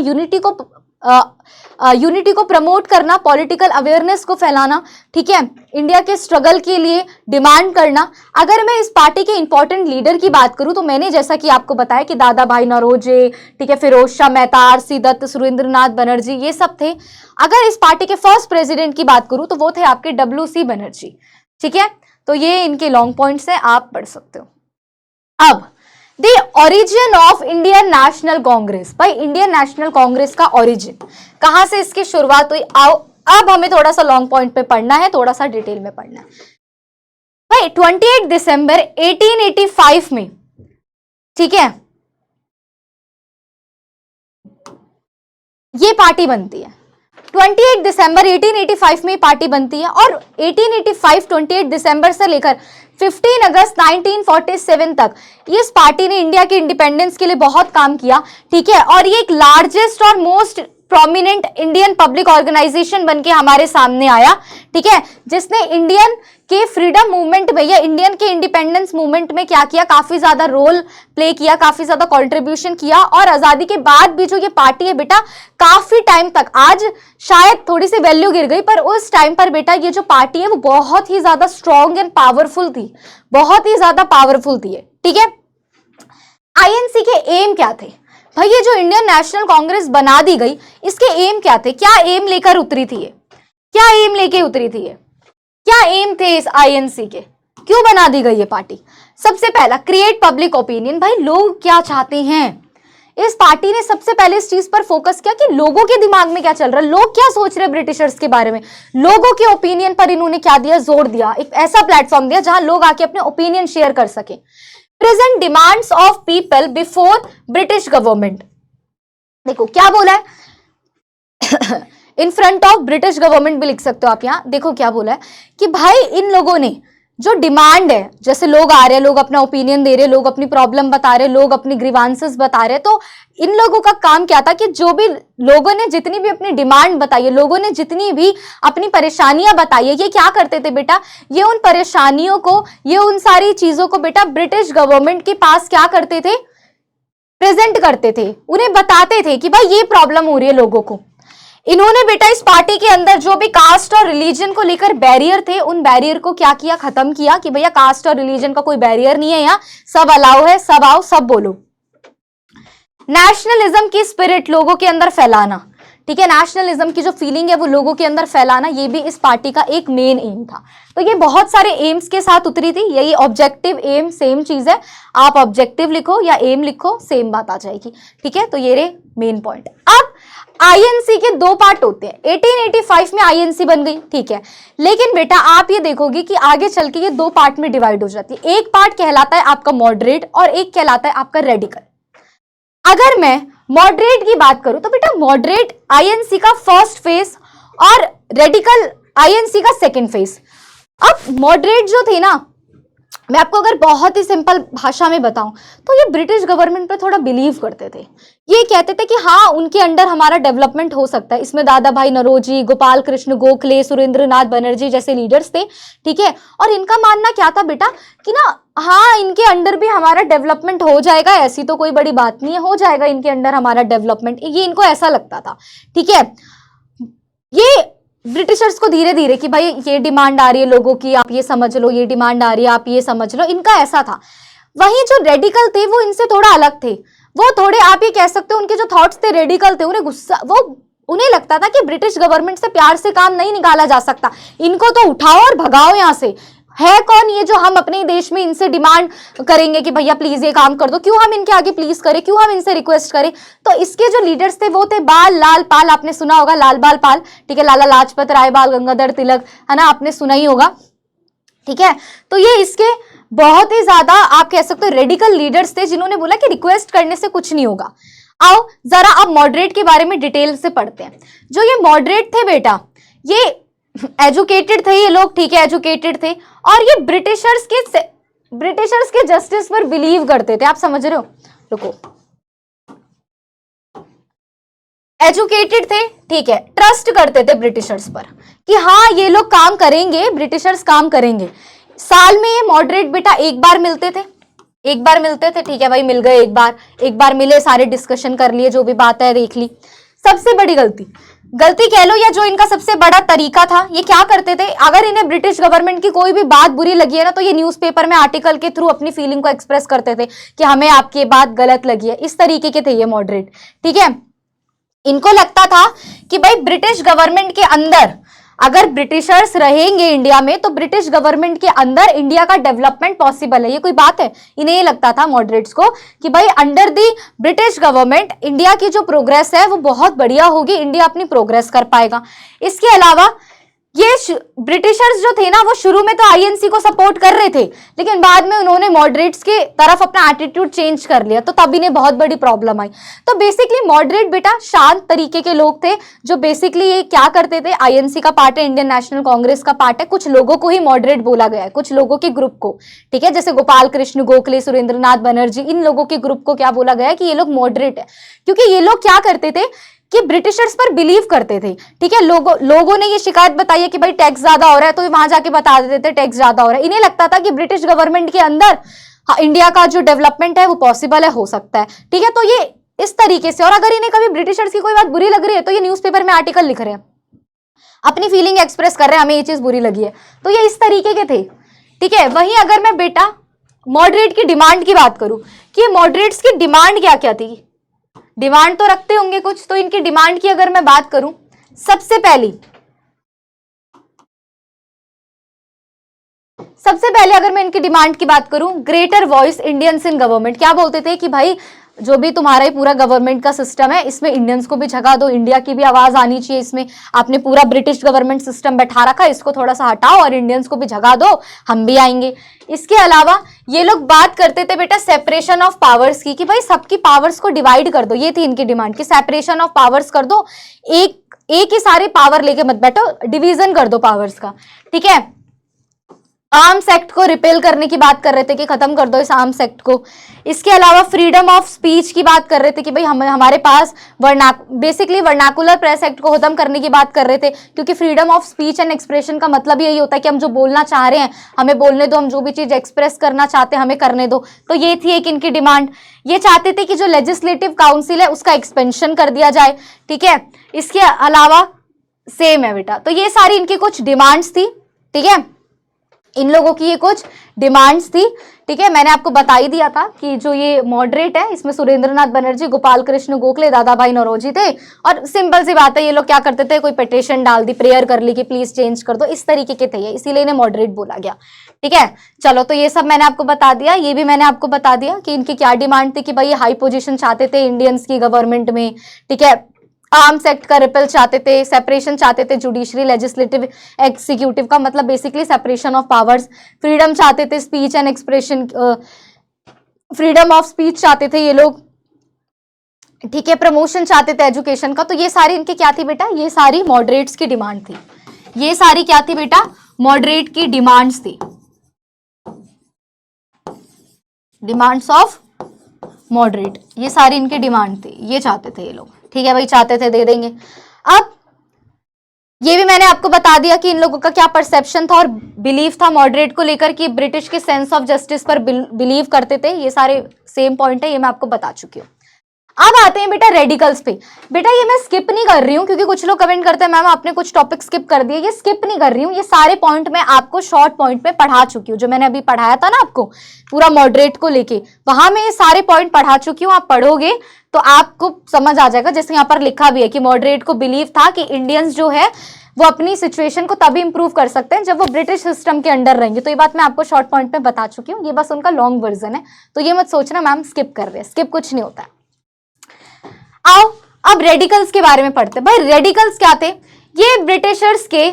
यूनिटी को प्रमोट करना, पॉलिटिकल अवेयरनेस को फैलाना, ठीक है, इंडिया के स्ट्रगल के लिए डिमांड करना। अगर मैं इस पार्टी के इंपॉर्टेंट लीडर की बात करूं तो मैंने जैसा कि आपको बताया कि दादा भाई नौरोजी, ठीक है, फिरोज शाह मेहता, आरसी दत्त, सुरेंद्रनाथ बनर्जी, ये सब थे। अगर इस पार्टी के फर्स्ट प्रेसिडेंट की बात करूं तो वो थे आपके WC बनर्जी, ठीक है। तो ये इनके लॉन्ग पॉइंट्स हैं, आप पढ़ सकते हो। अब the origin of Indian national Congress, भाई इंडियन नेशनल कांग्रेस का ओरिजिन कहां से इसकी शुरुआत हुई, आओ अब हमें थोड़ा सा लॉन्ग पॉइंट पे पढ़ना है, थोड़ा सा डिटेल में पढ़ना है। भाई 28 दिसंबर 1885 में, ठीक है, ये पार्टी बनती है। 28 दिसंबर 1885 में पार्टी बनती है और 28 दिसंबर से लेकर 15 अगस्त 1947 तक इस पार्टी ने इंडिया के इंडिपेंडेंस के लिए बहुत काम किया, ठीक है। और ये एक लार्जेस्ट और most prominent Indian public organization बनके हमारे सामने आया, ठीक है, जिसने इंडियन के फ्रीडम मूवमेंट में या इंडियन के इंडिपेंडेंस मूवमेंट में क्या किया, काफी ज्यादा रोल प्ले किया, काफी ज्यादा कंट्रीब्यूशन किया। और आजादी के बाद भी जो ये पार्टी है बेटा, काफी टाइम तक, आज शायद थोड़ी सी वैल्यू गिर गई, पर उस टाइम पर बेटा ये जो पार्टी है वो बहुत ही ज्यादा स्ट्रॉन्ग एंड पावरफुल थी, बहुत ही ज्यादा पावरफुल थी, ठीक है। INC के एम क्या थे भाई, ये जो इंडियन नेशनल कांग्रेस बना दी गई, इसके एम क्या थे, क्या एम लेकर उतरी थी ये, क्या एम लेके उतरी थी ये, क्या एम थे इस INC के, क्यों बना दी गई ये पार्टी। सबसे पहला, क्रिएट पब्लिक ओपिनियन, भाई लोग क्या चाहते हैं। इस पार्टी ने सबसे पहले इस चीज पर फोकस किया कि लोगों के दिमाग में क्या चल रहा है, लोग क्या सोच रहे हैं ब्रिटिशर्स के बारे में, लोगों के ओपिनियन पर इन्होंने क्या दिया, जोर दिया, एक ऐसा प्लेटफॉर्म दिया जहां लोग आके अपने ओपिनियन शेयर कर सके। Present demands of people before British government, देखो क्या बोला है in front of British government भी लिख सकते हो आप यहाँ। देखो क्या बोला है कि भाई इन लोगों ने जो डिमांड है, जैसे लोग आ रहे हैं, लोग अपना ओपिनियन दे रहे हैं, लोग अपनी प्रॉब्लम बता रहे हैं, लोग अपनी ग्रीवांसेस बता रहे हैं, तो इन लोगों का काम क्या था कि जो भी लोगों ने जितनी भी अपनी डिमांड बताई है, लोगों ने जितनी भी अपनी परेशानियां बताई है, ये क्या करते थे बेटा, ये उन परेशानियों को, ये उन सारी चीजों को बेटा ब्रिटिश गवर्नमेंट के पास क्या करते थे, प्रेजेंट करते थे, उन्हें बताते थे कि भाई ये प्रॉब्लम हो रही है लोगों को। इन्होंने बेटा इस पार्टी के अंदर जो भी कास्ट और रिलीजन को लेकर बैरियर थे, उन बैरियर को क्या किया, खत्म किया कि भैया कास्ट और रिलीजन का कोई बैरियर नहीं है, यहाँ सब अलाउ है, सब आओ, सब बोलो। नेशनलिज्म की स्पिरिट लोगों के अंदर फैलाना, ठीक है, नेशनलिज्म की जो फीलिंग है वो लोगों के अंदर फैलाना, ये भी इस पार्टी का एक मेन एम था। तो ये बहुत सारे एम्स के साथ उतरी थी, यही ऑब्जेक्टिव एम सेम चीज है, आप ऑब्जेक्टिव लिखो या एम लिखो, सेम बात आ जाएगी, ठीक है। तो ये रे मेन पॉइंट। अब INC के दो पार्ट होते हैं, 1885 में INC बन गई, ठीक है, लेकिन बेटा आप ये देखोगे कि आगे चल के ये दो पार्ट में डिवाइड हो जाती है। एक पार्ट कहलाता है आपका मॉडरेट और एक कहलाता है आपका रेडिकल। अगर मैं मॉडरेट की बात करूं तो बेटा मॉडरेट INC का फर्स्ट फेज और रेडिकल INC का सेकंड फेज। अब मॉडरेट जो थे ना, मैं आपको अगर बहुत ही सिंपल भाषा में बताऊं तो ये ब्रिटिश गवर्नमेंट पे थोड़ा बिलीव करते थे, ये कहते थे कि हाँ उनके अंडर हमारा डेवलपमेंट हो सकता है। इसमें दादा भाई नौरोजी, गोपाल कृष्ण गोखले, सुरेंद्रनाथ बनर्जी जैसे लीडर्स थे, ठीक है। और इनका मानना क्या था बेटा कि ना हाँ इनके अंडर भी हमारा डेवलपमेंट हो जाएगा, ऐसी तो कोई बड़ी बात नहीं है, हो जाएगा इनके अंडर हमारा डेवलपमेंट, ये इनको ऐसा लगता था, ठीक है। ये ब्रिटिशर्स को धीरे धीरे कि भाई ये डिमांड आ रही है लोगों की, आप ये समझ लो, ये डिमांड आ रही है आप ये समझ लो, इनका ऐसा था। वहीं जो रेडिकल थे वो इनसे थोड़ा अलग थे, वो थोड़े, आप ये कह सकते हो उनके जो थॉट्स थे रेडिकल थे, उन्हें गुस्सा, वो उन्हें लगता था कि ब्रिटिश गवर्नमेंट से प्यार से काम नहीं निकाला जा सकता, इनको तो उठाओ और भगाओ यहां से। है कौन ये जो हम अपने देश में इनसे डिमांड करेंगे कि भैया प्लीज ये काम कर दो, क्यों हम इनके आगे प्लीज करें, क्यों हम इनसे रिक्वेस्ट करें। तो इसके जो लीडर्स थे वो थे बाल लाल पाल, आपने सुना होगा लाल बाल पाल, ठीक है, लाला लाजपत राय, बाल गंगाधर तिलक, है ना, आपने सुना ही होगा, ठीक है। तो ये इसके बहुत ही ज्यादा आप कह सकते हो रेडिकल लीडर्स थे जिन्होंने बोला कि रिक्वेस्ट करने से कुछ नहीं होगा। आओ जरा अब मॉडरेट के बारे में डिटेल से पढ़ते हैं। जो ये मॉडरेट थे बेटा, ये एजुकेटेड थे ये लोग, ठीक है, एजुकेटेड थे, और ये ब्रिटिशर्स के जस्टिस पर बिलीव करते थे। आप समझ रहे हो, रुको, एजुकेटेड थे, ठीक है, ट्रस्ट करते थे ब्रिटिशर्स पर कि हाँ ये लोग काम करेंगे, ब्रिटिशर्स काम करेंगे। साल में ये मॉडरेट बेटा एक बार मिलते थे, एक बार मिलते थे, ठीक है भाई, मिल गए एक बार मिले, सारे डिस्कशन कर लिए, जो भी बात है देख ली। सबसे बड़ी गलती कह लो, या जो इनका सबसे बड़ा तरीका था, ये क्या करते थे, अगर इन्हें ब्रिटिश गवर्नमेंट की कोई भी बात बुरी लगी है ना, तो ये न्यूज़पेपर में आर्टिकल के थ्रू अपनी फीलिंग को एक्सप्रेस करते थे कि हमें आपकी बात गलत लगी है। इस तरीके के थे ये मॉडरेट, ठीक है। इनको लगता था कि भाई ब्रिटिश गवर्नमेंट के अंदर अगर ब्रिटिशर्स रहेंगे इंडिया में, तो ब्रिटिश गवर्नमेंट के अंदर इंडिया का डेवलपमेंट पॉसिबल है। ये कोई बात है, इन्हें ये लगता था मॉडरेट्स को कि भाई under the British government India की जो प्रोग्रेस है वो बहुत बढ़िया होगी, इंडिया अपनी प्रोग्रेस कर पाएगा। इसके अलावा ये ब्रिटिशर्स जो थे ना, वो शुरू में तो आईएनसी को सपोर्ट कर रहे थे, लेकिन बाद में उन्होंने मॉडरेट्स के तरफ अपना एटीट्यूड चेंज कर लिया, तो तब इन्हें बहुत बड़ी प्रॉब्लम आई। तो बेसिकली मॉडरेट बेटा शांत तरीके के लोग थे, जो बेसिकली ये क्या करते थे, आईएनसी का पार्ट है, इंडियन नेशनल कांग्रेस का पार्ट है, कुछ लोगों को ही मॉडरेट बोला गया है, कुछ लोगों के ग्रुप को, ठीक है, जैसे गोपाल कृष्ण गोखले, सुरेंद्रनाथ बनर्जी, इन लोगों के ग्रुप को क्या बोला गया है कि ये लोग मॉडरेट है, क्योंकि ये लोग क्या करते थे कि ब्रिटिशर्स पर बिलीव करते थे, ठीक है। लोगों ने ये शिकायत बताई है कि भाई टैक्स ज्यादा हो रहा है, तो वहां जाके बता देते थे टैक्स ज्यादा हो रहा है। इन्हें लगता था कि ब्रिटिश गवर्नमेंट के अंदर इंडिया का जो डेवलपमेंट है वो पॉसिबल है, हो सकता है, ठीक है। तो ये इस तरीके से, और अगर इन्हें कभी ब्रिटिशर्स की कोई बात बुरी लग रही है तो ये न्यूज़पेपर में आर्टिकल लिख रहे हैं, अपनी फीलिंग एक्सप्रेस कर रहे हैं, हमें ये चीज बुरी लगी है, तो ये इस तरीके के थे, ठीक है। वहीं अगर मैं बेटा मॉडरेट की डिमांड की बात करूं कि मॉडरेट्स की डिमांड क्या क्या थी, डिमांड तो रखते होंगे कुछ, तो इनकी डिमांड की अगर मैं बात करूं, सबसे पहले अगर मैं इनकी डिमांड की बात करूं, greater voice Indians in government. क्या बोलते थे कि भाई जो भी तुम्हारा ही पूरा गवर्नमेंट का सिस्टम है, इसमें इंडियंस को भी जगह दो, इंडिया की भी आवाज आनी चाहिए इसमें। आपने पूरा ब्रिटिश गवर्नमेंट सिस्टम बैठा रखा, इसको थोड़ा सा हटाओ और इंडियंस को भी जगह दो, हम भी आएंगे। इसके अलावा ये लोग बात करते थे बेटा सेपरेशन ऑफ पावर्स की, कि भाई सबकी पावर्स को डिवाइड कर दो, ये थी इनकी डिमांड कि सेपरेशन ऑफ पावर्स कर दो, एक ही सारे पावर लेके मत बैठो, डिवीजन कर दो पावर्स का, ठीक है। आर्म्स एक्ट को रिपेल करने की बात कर रहे थे कि खत्म कर दो इस आर्म्स एक्ट को। इसके अलावा फ्रीडम ऑफ स्पीच की बात कर रहे थे कि भाई हमारे पास बेसिकली वर्नाकुलर प्रेस एक्ट को खत्म करने की बात कर रहे थे, क्योंकि freedom of speech and expression का मतलब यही होता है कि हम जो बोलना चाह रहे हैं हमें बोलने दो, हम जो भी चीज एक्सप्रेस करना चाहते हैं हमें करने दो। तो ये थी एक इनकी डिमांड। ये चाहते थे कि जो लेजिस्लेटिव काउंसिल है उसका एक्सपेंशन कर दिया जाए, ठीक है। इसके अलावा सेम है बेटा, तो ये सारी इनकी कुछ डिमांड्स थी, ठीक है, इन लोगों की ये कुछ डिमांड्स थी, ठीक है। मैंने आपको बता ही दिया था कि जो ये मॉडरेट है इसमें सुरेंद्रनाथ बनर्जी, गोपाल कृष्ण गोखले, दादा भाई नौरोजी थे, और सिंपल सी बात है ये लोग क्या करते थे, कोई पिटीशन डाल दी, प्रेयर कर ली कि प्लीज चेंज कर दो, इस तरीके के थे ये, इसीलिए इन्हें मॉडरेट बोला गया, ठीक है। चलो, तो ये सब मैंने आपको बता दिया, ये भी मैंने आपको बता दिया कि इनकी क्या डिमांड थी, कि भाई ये हाई पोजिशन चाहते थे इंडियंस की गवर्नमेंट में, ठीक है। आर्म्स एक्ट का रिपेल चाहते थे, सेपरेशन चाहते थे जुडिशरी लेजिस्लेटिव एग्जीक्यूटिव का, मतलब basically separation of powers, freedom चाहते थे speech and expression, freedom of speech चाहते थे ये लोग, ठीक है। प्रमोशन चाहते थे एजुकेशन का। तो ये सारी इनकी क्या थी बेटा, ये सारी मॉडरेट्स की डिमांड थी, ये सारी क्या थी बेटा, मॉडरेट की डिमांड्स थी, डिमांड्स ऑफ मॉडरेट, ये सारी इनकी डिमांड थी, ये चाहते थे ये लोग, ठीक है भाई, चाहते थे दे देंगे। अब ये भी मैंने आपको बता दिया कि इन लोगों का क्या परसेप्शन था और बिलीव था मॉडरेट को लेकर, कि ब्रिटिश के सेंस ऑफ जस्टिस पर बिलीव करते थे, ये सारे सेम पॉइंट है, ये मैं आपको बता चुकी हूँ। अब आते हैं बेटा रेडिकल्स पे। बेटा ये मैं स्किप नहीं कर रही हूँ, क्योंकि कुछ लोग कमेंट करते हैं मैम आपने कुछ टॉपिक स्किप कर दिए। ये स्किप नहीं कर रही हूँ, ये सारे पॉइंट मैं आपको शॉर्ट पॉइंट में पढ़ा चुकी हूँ। जो मैंने अभी पढ़ाया था ना आपको पूरा मॉडरेट को लेके, वहां मैं ये सारे पॉइंट पढ़ा चुकी हूँ। आप पढ़ोगे तो आपको समझ आ जाएगा। जैसे यहाँ पर लिखा भी है कि मॉडरेट को बिलीव था कि इंडियंस जो है वो अपनी सिचुएशन को तभी इंप्रूव कर सकते हैं जब वो ब्रिटिश सिस्टम के अंडर रहेंगे। तो ये बात मैं आपको शॉर्ट पॉइंट में बता चुकी हूँ, ये बस उनका लॉन्ग वर्जन है। तो ये मत सोचना मैम स्किप कर रहे हैं, स्किप कुछ नहीं होता है। आओ अब रेडिकल्स के बारे में पढ़ते हैं। भाई रेडिकल्स क्या थे? ये ब्रिटिशर्स के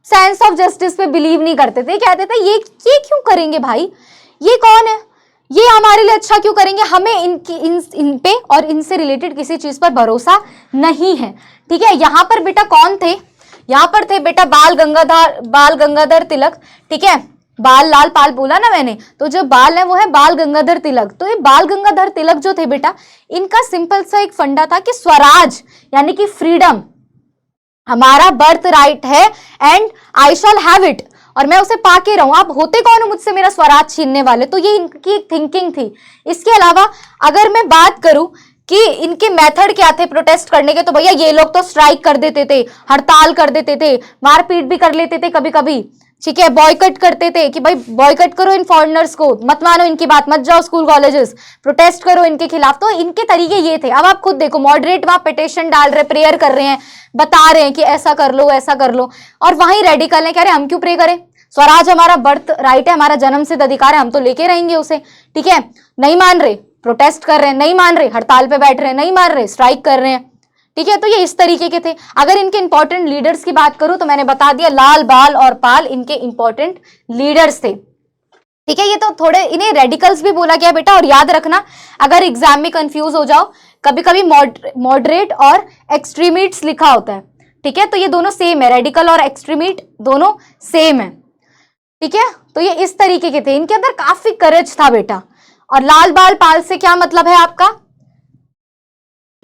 सेंस ऑफ जस्टिस पे बिलीव नहीं करते थे। कहते थे ये क्यों करेंगे भाई, ये कौन है, ये हमारे लिए अच्छा क्यों करेंगे, हमें इन पे और इनसे रिलेटेड किसी चीज पर भरोसा नहीं है। ठीक है, यहाँ पर बेटा कौन थे? यहाँ पर थे बेटा बाल गंगाधर तिलक। ठीक है, बाल लाल पाल बोला ना मैंने, तो जो बाल है वो है बाल गंगाधर तिलक। तो ये बाल गंगाधर तिलक जो थे बेटा, इनका सिंपल सा एक फंडा था कि स्वराज यानी कि फ्रीडम हमारा बर्थ राइट है and I shall have it, और मैं उसे पाके रहूं। आप होते कौन हो मुझसे मेरा स्वराज छीनने वाले? तो ये इनकी थिंकिंग थी। इसके अलावा अगर मैं बात करूं कि इनके मेथड क्या थे प्रोटेस्ट करने के, तो भैया ये लोग तो स्ट्राइक कर देते थे, हड़ताल कर देते थे, मारपीट भी कर लेते थे कभी कभी। ठीक है, बॉयकट करते थे कि भाई बॉयकट करो इन फॉरेनर्स को, मत मानो इनकी बात, मत जाओ स्कूल कॉलेजेस, प्रोटेस्ट करो इनके खिलाफ। तो इनके तरीके ये थे। अब आप खुद देखो, मॉडरेट वहां पिटिशन डाल रहे, प्रेयर कर रहे हैं, बता रहे हैं कि ऐसा कर लो ऐसा कर लो, और वहीं रेडिकल है कह रहे हम क्यों प्रे करें, स्वराज हमारा बर्थ राइट है, हमारा जन्म सिद्ध अधिकार है, हम तो लेके रहेंगे उसे। ठीक है, नहीं मान रहे, प्रोटेस्ट कर रहे हैं, नहीं मान रहे, हड़ताल पे बैठ रहे हैं, नहीं मान रहे, स्ट्राइक कर रहे हैं। ठीक है, तो ये इस तरीके के थे। अगर इनके इंपॉर्टेंट लीडर्स की बात करूं तो मैंने बता दिया, लाल बाल और पाल इनके इंपॉर्टेंट लीडर्स थे। ठीक है, ये तो थोड़े इन्हें रेडिकल्स भी बोला गया बेटा। और याद रखना, अगर एग्जाम में कंफ्यूज हो जाओ, कभी कभी मॉडरेट और एक्सट्रीमिट्स लिखा होता है। ठीक है, तो ये दोनों सेम है, रेडिकल और एक्सट्रीमिट दोनों सेम है। ठीक है, तो ये इस तरीके के थे, इनके अंदर काफी करेज था बेटा। और लाल बाल पाल से क्या मतलब है आपका?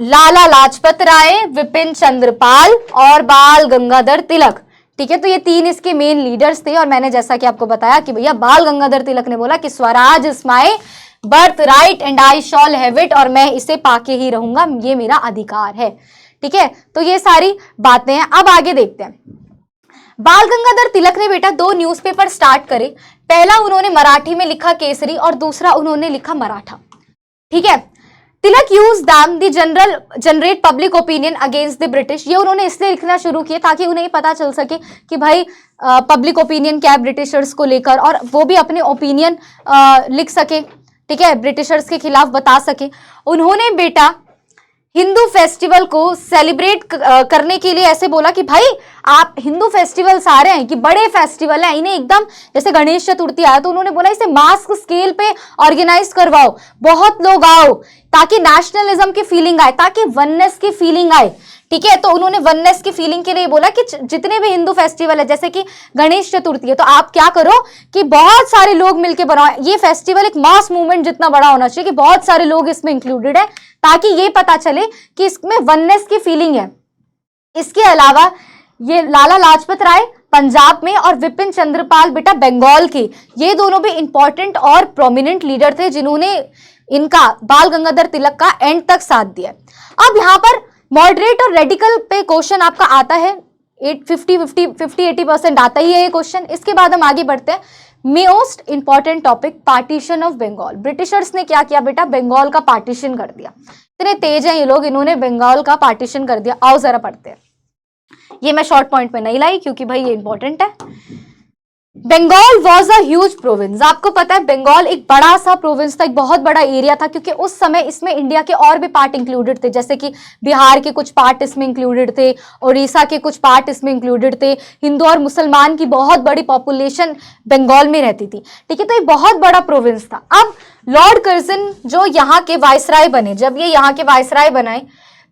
लाला लाजपत राय, विपिन चंद्र पाल और बाल गंगाधर तिलक। ठीक है, तो ये तीन इसके मेन लीडर्स थे। और मैंने जैसा कि आपको बताया कि भैया बाल गंगाधर तिलक ने बोला कि Swaraj is my birth right and I shawl have it, और मैं इसे पाके ही रहूंगा, ये मेरा अधिकार है। ठीक है, तो ये सारी बातें हैं। अब आगे देखते हैं। बाल गंगाधर तिलक ने बेटा 2 न्यूज़पेपर स्टार्ट करे। पहला उन्होंने मराठी में लिखा केसरी और दूसरा उन्होंने लिखा मराठा। ठीक है, Tilak use them the generate public opinion against the British. ये उन्होंने इसलिए लिखना शुरू किया ताकि उन्हें पता चल सके कि भाई पब्लिक ओपिनियन क्या है ब्रिटिशर्स को लेकर, और वो भी अपने ओपिनियन लिख सके। ठीक है, ब्रिटिशर्स के खिलाफ बता सके। उन्होंने बेटा हिंदू फेस्टिवल को सेलिब्रेट करने के लिए ऐसे बोला कि भाई आप हिंदू फेस्टिवल्स आ रहे हैं कि बड़े फेस्टिवल हैं, इन्हें एकदम, जैसे गणेश चतुर्थी आया तो उन्होंने बोला इसे मास्क स्केल पे ऑर्गेनाइज करवाओ, बहुत लोग आओ, ताकि नेशनलिज्म की फीलिंग आए, ताकि वननेस की फीलिंग आए। ठीक है, तो उन्होंने वननेस की फीलिंग के लिए बोला कि जितने भी हिंदू फेस्टिवल है, जैसे कि गणेश चतुर्थी है, तो आप क्या करो कि बहुत सारे लोग मिलकर बनाओ, ये फेस्टिवल एक मास मूवमेंट जितना बड़ा होना चाहिए कि बहुत सारे लोग इसमें इंक्लूडेड है, ताकि ये पता चले कि इसमें वननेस की फीलिंग है। इसके अलावा ये लाला लाजपत राय पंजाब में और विपिन चंद्रपाल बेटा बंगाल के, ये दोनों भी इंपॉर्टेंट और प्रोमिनेंट लीडर थे जिन्होंने इनका बाल गंगाधर तिलक का एंड तक साथ दिया। अब यहाँ पर मॉडरेट और रेडिकल पे क्वेश्चन आपका आता है 50-80% आता ही है ये क्वेश्चन। इसके बाद हम आगे बढ़ते हैं। Most important topic, partition of Bengal. Britishers ने क्या किया बेटा? बंगाल का पार्टीशन कर दिया। इतने तेज हैं ये लोग, इन्होंने बंगाल का पार्टीशन कर दिया। आओ जरा पढ़ते हैं। ये मैं शॉर्ट पॉइंट में नहीं लाई क्योंकि भाई ये इंपॉर्टेंट है। Bengal was a huge province. आपको पता है बंगाल एक बड़ा सा प्रोविंस था, एक बहुत बड़ा एरिया था, क्योंकि उस समय इसमें इंडिया के और भी पार्ट इंक्लूडेड थे, जैसे कि बिहार के कुछ पार्ट इसमें इंक्लूडेड थे, उड़ीसा के कुछ पार्ट इसमें इंक्लूडेड थे। हिंदू और मुसलमान की बहुत बड़ी पॉपुलेशन बंगाल में रहती थी। ठीक है, तो ये बहुत बड़ा प्रोविंस था। अब लॉर्ड कर्जन जो यहाँ के वाइसराय बने, जब ये यहाँ के वाइसराय बनाए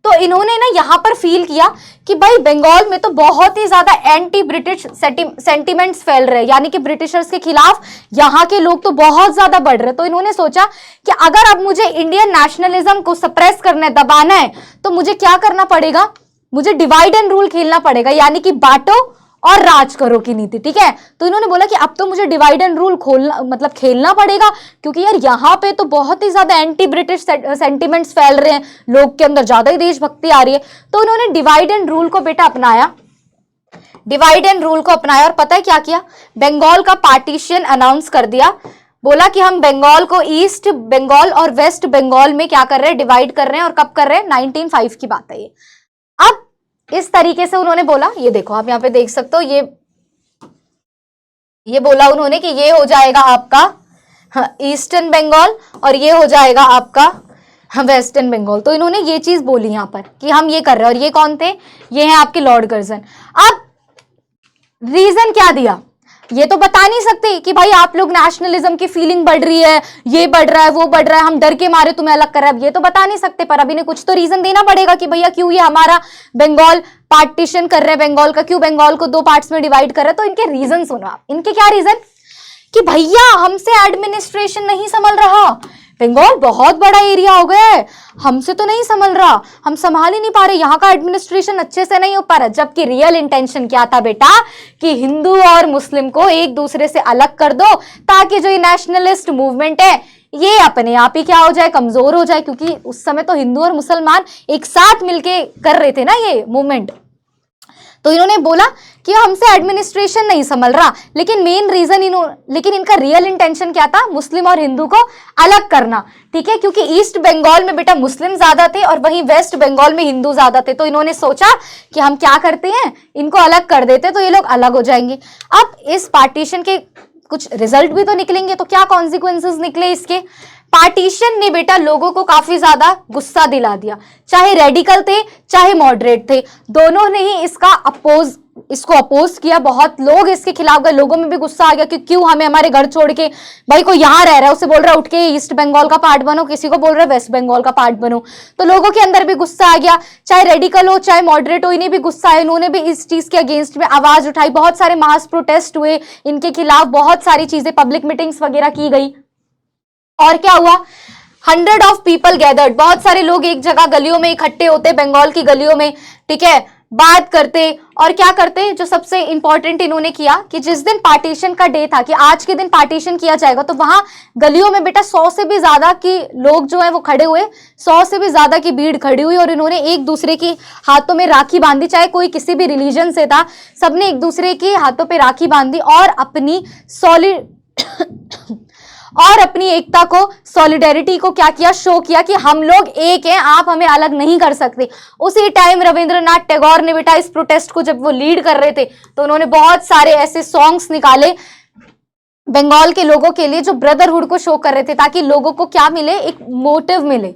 तो इन्होंने ना यहाँ पर फील किया कि भाई बंगाल में तो बहुत ही ज्यादा एंटी ब्रिटिश सेंटिमेंट्स फैल रहे हैं, यानी कि ब्रिटिशर्स के खिलाफ यहाँ के लोग तो बहुत ज्यादा बढ़ रहे। तो इन्होंने सोचा कि अगर अब मुझे इंडियन नेशनलिज्म को सप्रेस करना है, दबाना है, तो मुझे क्या करना पड़ेगा? मुझे डिवाइड एंड रूल खेलना पड़ेगा, यानी कि बांटो और राज करो की नीति। ठीक है, तो इन्होंने बोला कि अब तो मुझे डिवाइड एंड रूल खोलना मतलब खेलना पड़ेगा, क्योंकि यार यहाँ पे तो बहुत ही ज्यादा एंटी ब्रिटिश सेंटिमेंट्स फैल रहे हैं, लोग के अंदर ज्यादा ही देशभक्ति आ रही है। तो उन्होंने डिवाइड एंड रूल को बेटा अपनाया, डिवाइड एंड रूल को अपनाया, और पता है क्या किया, बंगाल का पार्टीशन अनाउंस कर दिया। बोला कि हम बंगाल को ईस्ट बंगाल और वेस्ट बंगाल में क्या कर रहे हैं, डिवाइड कर रहे हैं। और कब कर रहे हैं, 1905 की बात है ये। अब इस तरीके से उन्होंने बोला, ये देखो आप यहाँ पे देख सकते हो, ये बोला उन्होंने कि ये हो जाएगा आपका ईस्टर्न बंगाल और ये हो जाएगा आपका वेस्टर्न बंगाल। तो इन्होंने ये चीज बोली यहाँ पर कि हम ये कर रहे हैं। और ये कौन थे, ये हैं आपके लॉर्ड कर्जन। अब रीजन क्या दिया, ये तो बता नहीं सकते कि भाई आप लोग नेशनलिज्म की फीलिंग बढ़ रही है, ये बढ़ रहा है, वो बढ़ रहा है, हम डर के मारे तुम्हें अलग कर रहे हैं, ये तो बता नहीं सकते। पर अभी ने कुछ तो रीजन देना पड़ेगा कि भैया क्यों ये हमारा बंगाल पार्टीशन कर रहे हैं, बंगाल का क्यों बंगाल को 2 पार्ट्स में डिवाइड कर रहे हैं। तो इनके रीजन सुनो आप, इनके क्या रीजन, कि भैया हमसे एडमिनिस्ट्रेशन नहीं संभल रहा, बंगाल बहुत बड़ा एरिया हो गया है, हमसे तो नहीं संभल रहा, हम संभाल ही नहीं पा रहे, यहाँ का एडमिनिस्ट्रेशन अच्छे से नहीं हो पा रहा। जबकि रियल इंटेंशन क्या था बेटा, कि हिंदू और मुस्लिम को एक दूसरे से अलग कर दो, ताकि जो ये नेशनलिस्ट मूवमेंट है ये अपने आप ही क्या हो जाए, कमजोर हो जाए। क्योंकि उस समय तो हिंदू और मुसलमान एक साथ मिलके कर रहे थे ना ये मूवमेंट। तो इन्होंने बोला कि हमसे एडमिनिस्ट्रेशन नहीं संभल रहा, लेकिन मेन रीजन लेकिन इनका रियल इंटेंशन क्या था, मुस्लिम और हिंदू को अलग करना। ठीक है, क्योंकि ईस्ट बंगाल में बेटा मुस्लिम ज्यादा थे और वहीं वेस्ट बंगाल में हिंदू ज्यादा थे। तो इन्होंने सोचा कि हम क्या करते हैं, इनको अलग कर देते तो ये लोग अलग हो जाएंगे। अब इस पार्टीशन के कुछ रिजल्ट भी तो निकलेंगे, तो क्या कॉन्सिक्वेंसेस निकले इसके। पार्टीशन ने बेटा लोगों को काफी ज्यादा गुस्सा दिला दिया, चाहे रेडिकल थे चाहे मॉडरेट थे, दोनों ने ही इसको अपोज किया। बहुत लोग इसके खिलाफ गए, लोगों में भी गुस्सा आ गया कि क्यों हमें हमारे घर छोड़ के, भाई कोई यहाँ रह रहा है उसे बोल रहा है उठ के ईस्ट बंगाल का पार्ट बनो, किसी को बोल रहा है वेस्ट बंगाल का पार्ट बनो। तो लोगों के अंदर भी गुस्सा आ गया, चाहे रेडिकल हो चाहे मॉडरेट हो, इन्हें भी गुस्सा है, इन्होंने भी इस चीज के अगेंस्ट में आवाज उठाई। बहुत सारे मास प्रोटेस्ट हुए इनके खिलाफ, बहुत सारी चीजें, पब्लिक मीटिंग्स वगैरह की गई। और क्या हुआ, 100 ऑफ पीपल गैदर्ड, बहुत सारे लोग एक जगह गलियों में इकट्ठे होते, बंगाल की गलियों में, ठीक है, बात करते। और क्या करते, जो सबसे इंपॉर्टेंट इन्होंने किया कि जिस दिन पार्टीशन का डे था, कि आज के दिन पार्टीशन किया जाएगा, तो वहां गलियों में बेटा 100 से भी ज्यादा की लोग जो है वो खड़े हुए, 100 से भी ज्यादा की भीड़ खड़ी हुई। और इन्होंने एक दूसरे के हाथों में राखी बांधी, चाहे कोई किसी भी रिलीजन से था, सबने एक दूसरे के हाथों पे राखी बांधी और अपनी एकता को, सॉलिडेरिटी को क्या किया, शो किया कि हम लोग एक हैं, आप हमें अलग नहीं कर सकते। उसी टाइम रविंद्रनाथ टैगोर ने बेटा इस प्रोटेस्ट को जब वो लीड कर रहे थे, तो उन्होंने बहुत सारे ऐसे सॉन्ग्स निकाले बंगाल के लोगों के लिए जो ब्रदरहुड को शो कर रहे थे, ताकि लोगों को क्या मिले, एक मोटिव मिले।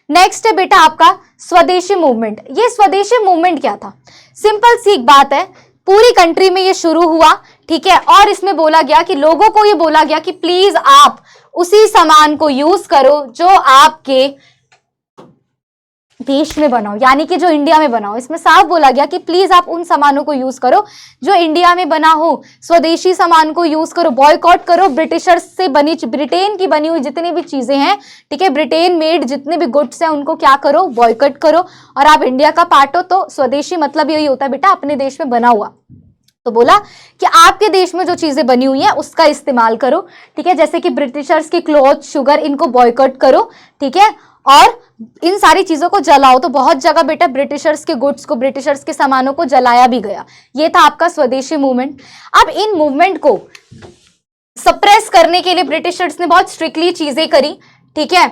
नेक्स्ट है बेटा आपका स्वदेशी मूवमेंट। ये स्वदेशी मूवमेंट क्या था, सिंपल सी एक बात है, पूरी कंट्री में ये शुरू हुआ, ठीक है। और इसमें बोला गया कि लोगों को ये बोला गया कि प्लीज आप उसी सामान को यूज करो जो आपके देश में बनाओ, यानी कि जो इंडिया में बनाओ। इसमें साफ बोला गया कि प्लीज आप उन सामानों को यूज करो जो इंडिया में बना हो, स्वदेशी सामान को यूज करो, बॉयकॉट करो ब्रिटिशर्स से बनी, ब्रिटेन की बनी हुई जितनी भी चीजें हैं, ठीक है, ब्रिटेन मेड जितने भी गुड्स हैं उनको क्या करो, बॉयकॉट करो। और आप इंडिया का पार्ट हो तो स्वदेशी मतलब यही होता है बेटा अपने देश में बना हुआ। तो बोला कि आपके देश में जो चीजें बनी हुई हैं उसका इस्तेमाल करो, ठीक है, जैसे कि ब्रिटिशर्स के क्लॉथ, शुगर, इनको बॉयकॉट करो, ठीक है, और इन सारी चीजों को जलाओ। तो बहुत जगह बेटा ब्रिटिशर्स के गुड्स को, ब्रिटिशर्स के सामानों को जलाया भी गया। ये था आपका स्वदेशी मूवमेंट। अब इन मूवमेंट को सप्रेस करने के लिए ब्रिटिशर्स ने बहुत स्ट्रिक्टली चीजें करी, ठीक है,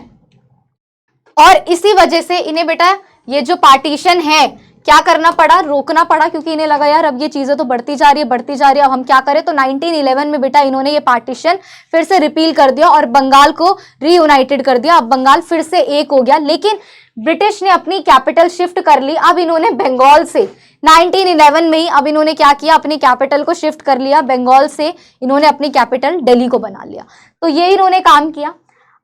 और इसी वजह से इन्हें बेटा ये जो पार्टीशन है क्या करना पड़ा, रोकना पड़ा, क्योंकि इन्हें लगा यार अब ये चीजें तो बढ़ती जा रही है, अब हम क्या करें। तो 1911 में बेटा इन्होंने ये पार्टीशन फिर से रिपील कर दिया और बंगाल को रीयूनाइटेड कर दिया। अब बंगाल फिर से एक हो गया, लेकिन ब्रिटिश ने अपनी कैपिटल शिफ्ट कर ली। अब इन्होंने बंगाल से 1911 में ही अब इन्होंने क्या किया, अपनी कैपिटल को शिफ्ट कर लिया, बंगाल से इन्होंने अपनी कैपिटल दिल्ली को बना लिया। तो ये इन्होंने काम किया।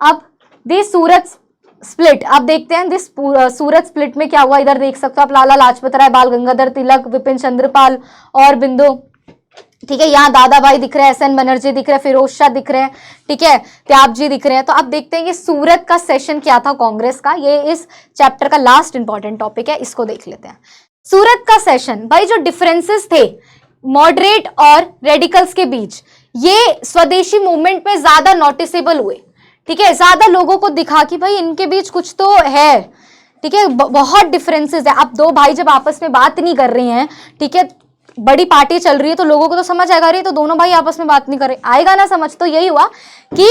अब दिस सूरत स्प्लिट, अब देखते हैं दिस सूरत स्प्लिट में क्या हुआ। इधर देख सकते हो आप, लाला लाजपत राय, बाल गंगाधर तिलक, विपिन चंद्रपाल और बिंदु, ठीक है, यहाँ दादा भाई दिख रहे हैं, एस एन बनर्जी दिख रहे हैं, फिरोज शाह दिख रहे हैं, ठीक है, त्याब जी दिख रहे हैं। तो अब देखते हैं ये सूरत का सेशन क्या था कांग्रेस का, ये इस चैप्टर का लास्ट इंपॉर्टेंट टॉपिक है, इसको देख लेते हैं। सूरत का सेशन, भाई जो डिफरेंसेस थे मॉडरेट और रेडिकल्स के बीच, ये स्वदेशी मूवमेंट में ज्यादा नोटिसेबल हुए। ठीक है, ज्यादा लोगों को दिखा कि भाई इनके बीच कुछ तो है। ठीक है, बहुत डिफरेंसेस है। अब दो भाई जब आपस में बात नहीं कर रहे हैं, ठीक है, बड़ी पार्टी चल रही है, तो लोगों को तो समझ आएगा, रही तो दोनों भाई आपस में बात नहीं कर रहे, आएगा ना समझ। तो यही हुआ कि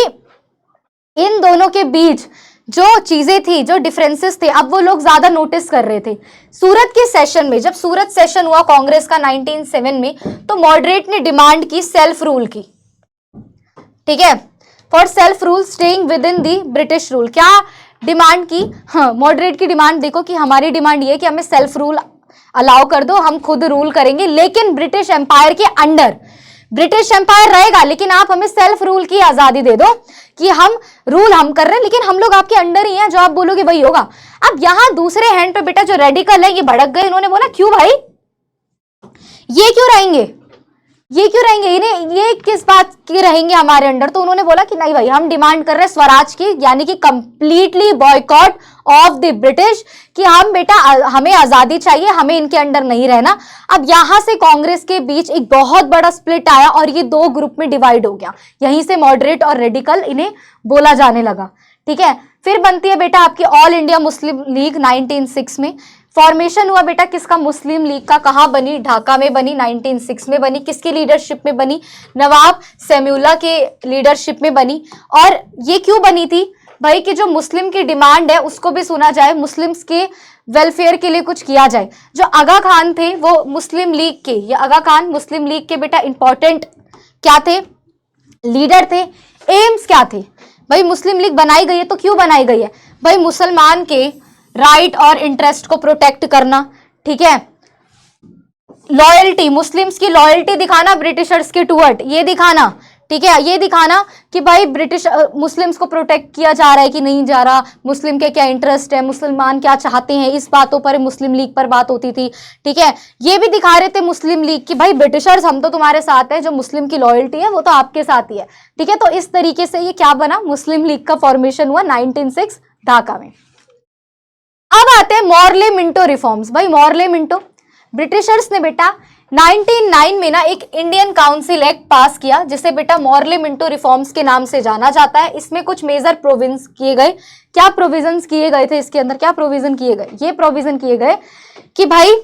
इन दोनों के बीच जो चीजें थी, जो डिफरेंसेस थे, अब वो लोग ज्यादा नोटिस कर रहे थे। सूरत के सेशन में, जब सूरत सेशन हुआ कांग्रेस का 1907 में, तो मॉडरेट ने डिमांड की सेल्फ रूल की। ठीक है, for self rule staying with in the British rule. क्या डिमांड की? हाँ, मॉडरेट की डिमांड देखो कि हमारी डिमांड ये है कि हमें सेल्फ रूल अलाउ कर दो, हम खुद रूल करेंगे, लेकिन ब्रिटिश एम्पायर के अंडर। ब्रिटिश एम्पायर रहेगा, लेकिन आप हमें सेल्फ रूल की आजादी दे दो कि हम रूल हम कर रहे हैं, लेकिन हम लोग आपके अंडर ही हैं, जो आप बोलोगे वही होगा। अब यहां दूसरे हैंड पे बेटा जो रेडिकल है, ये भड़क गए। इन्होंने बोला क्यों भाई, ये क्यों रहेंगे, ये क्यों रहेंगे, इन्हें ये किस बात के रहेंगे हमारे अंडर। तो उन्होंने बोला कि नहीं भाई, हम डिमांड कर रहे हैं स्वराज की, यानी कि completely boycott of the British, कि हम बेटा हमें आजादी चाहिए, हमें इनके अंडर नहीं रहना। अब यहां से कांग्रेस के बीच एक बहुत बड़ा स्प्लिट आया और ये दो ग्रुप में डिवाइड हो गया। यहीं से मॉडरेट और रेडिकल इन्हें बोला जाने लगा। ठीक है, फिर बनती है बेटा आपकी ऑल इंडिया मुस्लिम लीग 1906 में। फॉर्मेशन हुआ बेटा किसका, मुस्लिम लीग का। कहाँ बनी? ढाका में बनी, 1906 में बनी। किसकी लीडरशिप में बनी? नवाब सेम्युल्ला के लीडरशिप में बनी। और ये क्यों बनी थी भाई, कि जो मुस्लिम की डिमांड है उसको भी सुना जाए, मुस्लिम्स के वेलफेयर के लिए कुछ किया जाए। जो आगा खान थे वो मुस्लिम लीग के, ये आगा खान मुस्लिम लीग के बेटा इंपॉर्टेंट क्या थे, लीडर थे। एम्स क्या थे भाई, मुस्लिम लीग बनाई गई है तो क्यों बनाई गई है भाई, मुसलमान के राइट और इंटरेस्ट को प्रोटेक्ट करना। ठीक है, लॉयल्टी, मुस्लिम्स की लॉयल्टी दिखाना ब्रिटिशर्स के टूवर्ड, ये दिखाना। ठीक है, ये दिखाना कि भाई ब्रिटिश मुस्लिम्स को प्रोटेक्ट किया जा रहा है कि नहीं जा रहा, मुस्लिम के क्या इंटरेस्ट है, मुसलमान क्या चाहते हैं, इस बातों पर मुस्लिम लीग पर बात होती थी। ठीक है, ये भी दिखा रहे थे मुस्लिम लीग कि भाई ब्रिटिशर्स हम तो तुम्हारे साथ है, जो मुस्लिम की लॉयल्टी है वो तो आपके साथ ही है। ठीक है, तो इस तरीके से ये क्या बना, मुस्लिम लीग का फॉर्मेशन हुआ 1906 ढाका में। अब आते हैं मॉर्ले मिंटो रिफॉर्म्स। भाई मॉर्ले मिंटो, ब्रिटिशर्स ने बेटा 1909 में ना एक इंडियन काउंसिल एक्ट पास किया, जिसे बेटा मॉर्ले मिंटो रिफॉर्म्स के नाम से जाना जाता है। इसमें कुछ मेजर प्रोविजंस किए गए। क्या प्रोविजंस किए गए थे इसके अंदर, क्या प्रोविजन किए गए? ये प्रोविजन किए गए कि भाई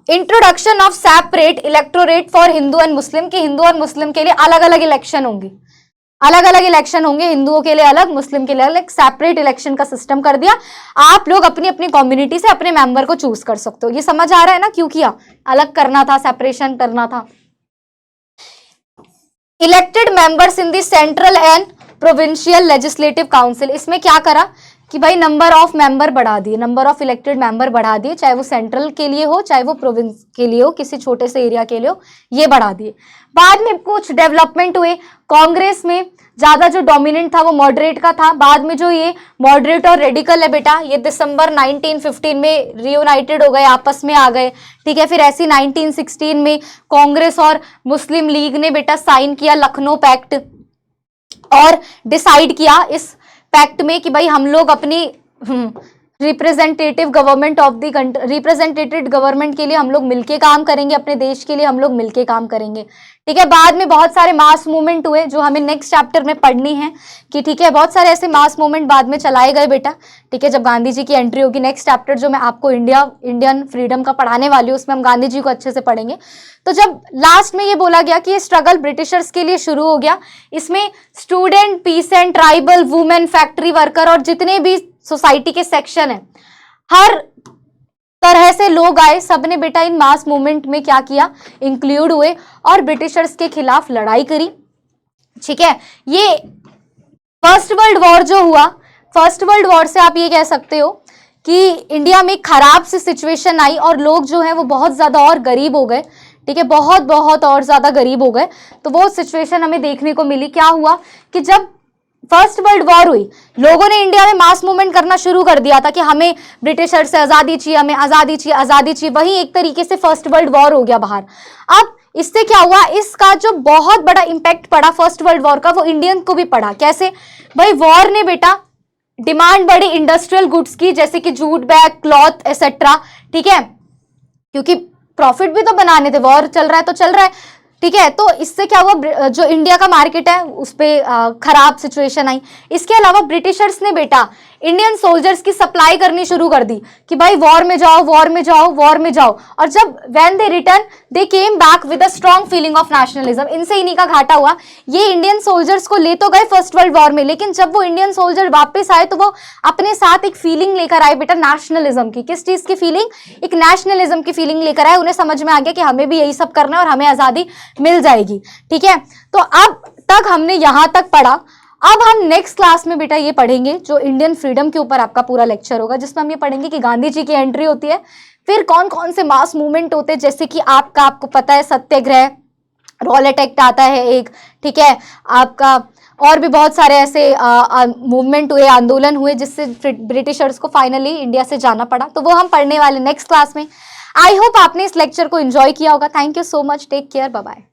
introduction of separate electorate for Hindu and Muslim, कि हिंदू और मुस्लिम के लिए अलग अलग इलेक्शन होंगे, अलग अलग इलेक्शन होंगे, हिंदुओं के लिए अलग, मुस्लिम के लिए अलग, सेपरेट इलेक्शन का सिस्टम कर दिया। आप लोग अपनी अपनी कम्युनिटी से अपने मेंबर को चूज कर सकते हो। ये समझ आ रहा है ना क्यों किया, अलग करना था, सेपरेशन करना था। Elected members in the central and provincial legislative council, इसमें क्या करा कि भाई नंबर ऑफ मेंबर बढ़ा दिए, नंबर ऑफ इलेक्टेड मेंबर बढ़ा दिए, चाहे वो सेंट्रल के लिए हो चाहे वो प्रोविंस के लिए हो, किसी छोटे से एरिया के लिए हो, ये बढ़ा दिए। बाद में कुछ डेवलपमेंट हुए। कांग्रेस में ज्यादा जो डोमिनेंट था वो मॉडरेट का था। बाद में जो ये मॉडरेट और रेडिकल है बेटा, ये दिसंबर 1915 में रियूनाइटेड हो गए, आपस में आ गए। ठीक है, फिर ऐसी 1916 में कांग्रेस और मुस्लिम लीग ने बेटा साइन किया लखनऊ पैक्ट, और डिसाइड किया इस पैक्ट में कि भाई हम लोग अपनी representative government of the country, represented government के लिए हम लोग मिलके काम करेंगे, अपने देश के लिए हम लोग मिलके काम करेंगे। ठीक है, बाद में बहुत सारे मास मूवमेंट हुए जो हमें नेक्स्ट चैप्टर में पढ़नी है कि ठीक है, बहुत सारे ऐसे मास मूवमेंट बाद में चलाए गए बेटा। ठीक है, जब गांधी जी की एंट्री होगी, नेक्स्ट चैप्टर जो मैं आपको इंडियन फ्रीडम का पढ़ाने वाली हूँ, उसमें हम गांधी जी को अच्छे से पढ़ेंगे। तो जब लास्ट में ये बोला गया कि ये स्ट्रगल ब्रिटिशर्स के लिए शुरू हो गया, इसमें student, pheasant, tribal, women, factory worker और जितने भी सोसाइटी के सेक्शन है, हर तरह से लोग आए, सबने बेटा इन मास मूवमेंट में क्या किया, इंक्लूड हुए और ब्रिटिशर्स के खिलाफ लड़ाई करी। ठीक है, ये फर्स्ट वर्ल्ड वॉर जो हुआ, फर्स्ट वर्ल्ड वॉर से आप ये कह सकते हो कि इंडिया में खराब सी सिचुएशन आई और लोग जो है वो बहुत ज्यादा और गरीब हो गए। ठीक है, बहुत बहुत और ज्यादा गरीब हो गए। तो वो सिचुएशन हमें देखने को मिली। क्या हुआ कि जब फर्स्ट वर्ल्ड वॉर हुई, लोगों ने इंडिया में मास मूवमेंट करना शुरू कर दिया था कि हमें ब्रिटिशर से आजादी चाहिए, हमें आजादी चाहिए, आजादी चाहिए। वही एक तरीके से फर्स्ट वर्ल्ड वॉर हो गया बाहर। अब इससे क्या हुआ, इसका जो बहुत बड़ा इंपैक्ट पड़ा फर्स्ट वर्ल्ड वॉर का, वो इंडियन को भी पड़ा। कैसे भाई, वॉर ने बेटा डिमांड बढ़ी इंडस्ट्रियल गुड्स की, जैसे कि जूट बैग, क्लॉथ एसेट्रा। ठीक है, क्योंकि प्रॉफिट भी तो बनाने थे, वॉर चल रहा है तो चल रहा है, ठीक है। तो इससे क्या हुआ, जो इंडिया का मार्केट है उस पर खराब सिचुएशन आई। इसके अलावा ब्रिटिशर्स ने बेटा इंडियन सोल्जर्स की सप्लाई करनी शुरू कर दी कि भाई वॉर में जाओ, वॉर में जाओ, वॉर में जाओ। और जब when they return they came back with a strong feeling of nationalism. इनसे इन्हीं का घाटा हुआ। ये इंडियन सोल्जर्स को ले तो गए फर्स्ट वर्ल्ड वॉर में, लेकिन जब वो इंडियन सोल्जर वापस आए तो वो अपने साथ एक फीलिंग लेकर आए बेटा नेशनलिज्म की। किस चीज की फीलिंग? एक नेशनलिज्म की फीलिंग लेकर आए। उन्हें समझ में आ गया कि हमें भी यही सब करना है और हमें आजादी मिल जाएगी, ठीक है। तो अब तक हमने यहां तक पढ़ा। अब हम नेक्स्ट क्लास में बेटा ये पढ़ेंगे जो इंडियन फ्रीडम के ऊपर आपका पूरा लेक्चर होगा, जिसमें हम ये पढ़ेंगे कि गांधी जी की एंट्री होती है, फिर कौन कौन से मास मूवमेंट होते हैं, जैसे कि आपको पता है सत्याग्रह, रॉलेट एक्ट आता है एक, ठीक है, आपका और भी बहुत सारे ऐसे मूवमेंट हुए, आंदोलन हुए, जिससे ब्रिटिशर्स को फाइनली इंडिया से जाना पड़ा। तो वो हम पढ़ने वाले नेक्स्ट क्लास में। आई होप आपने इस लेक्चर को एंजॉय किया होगा। Thank you so much, take care, bye bye.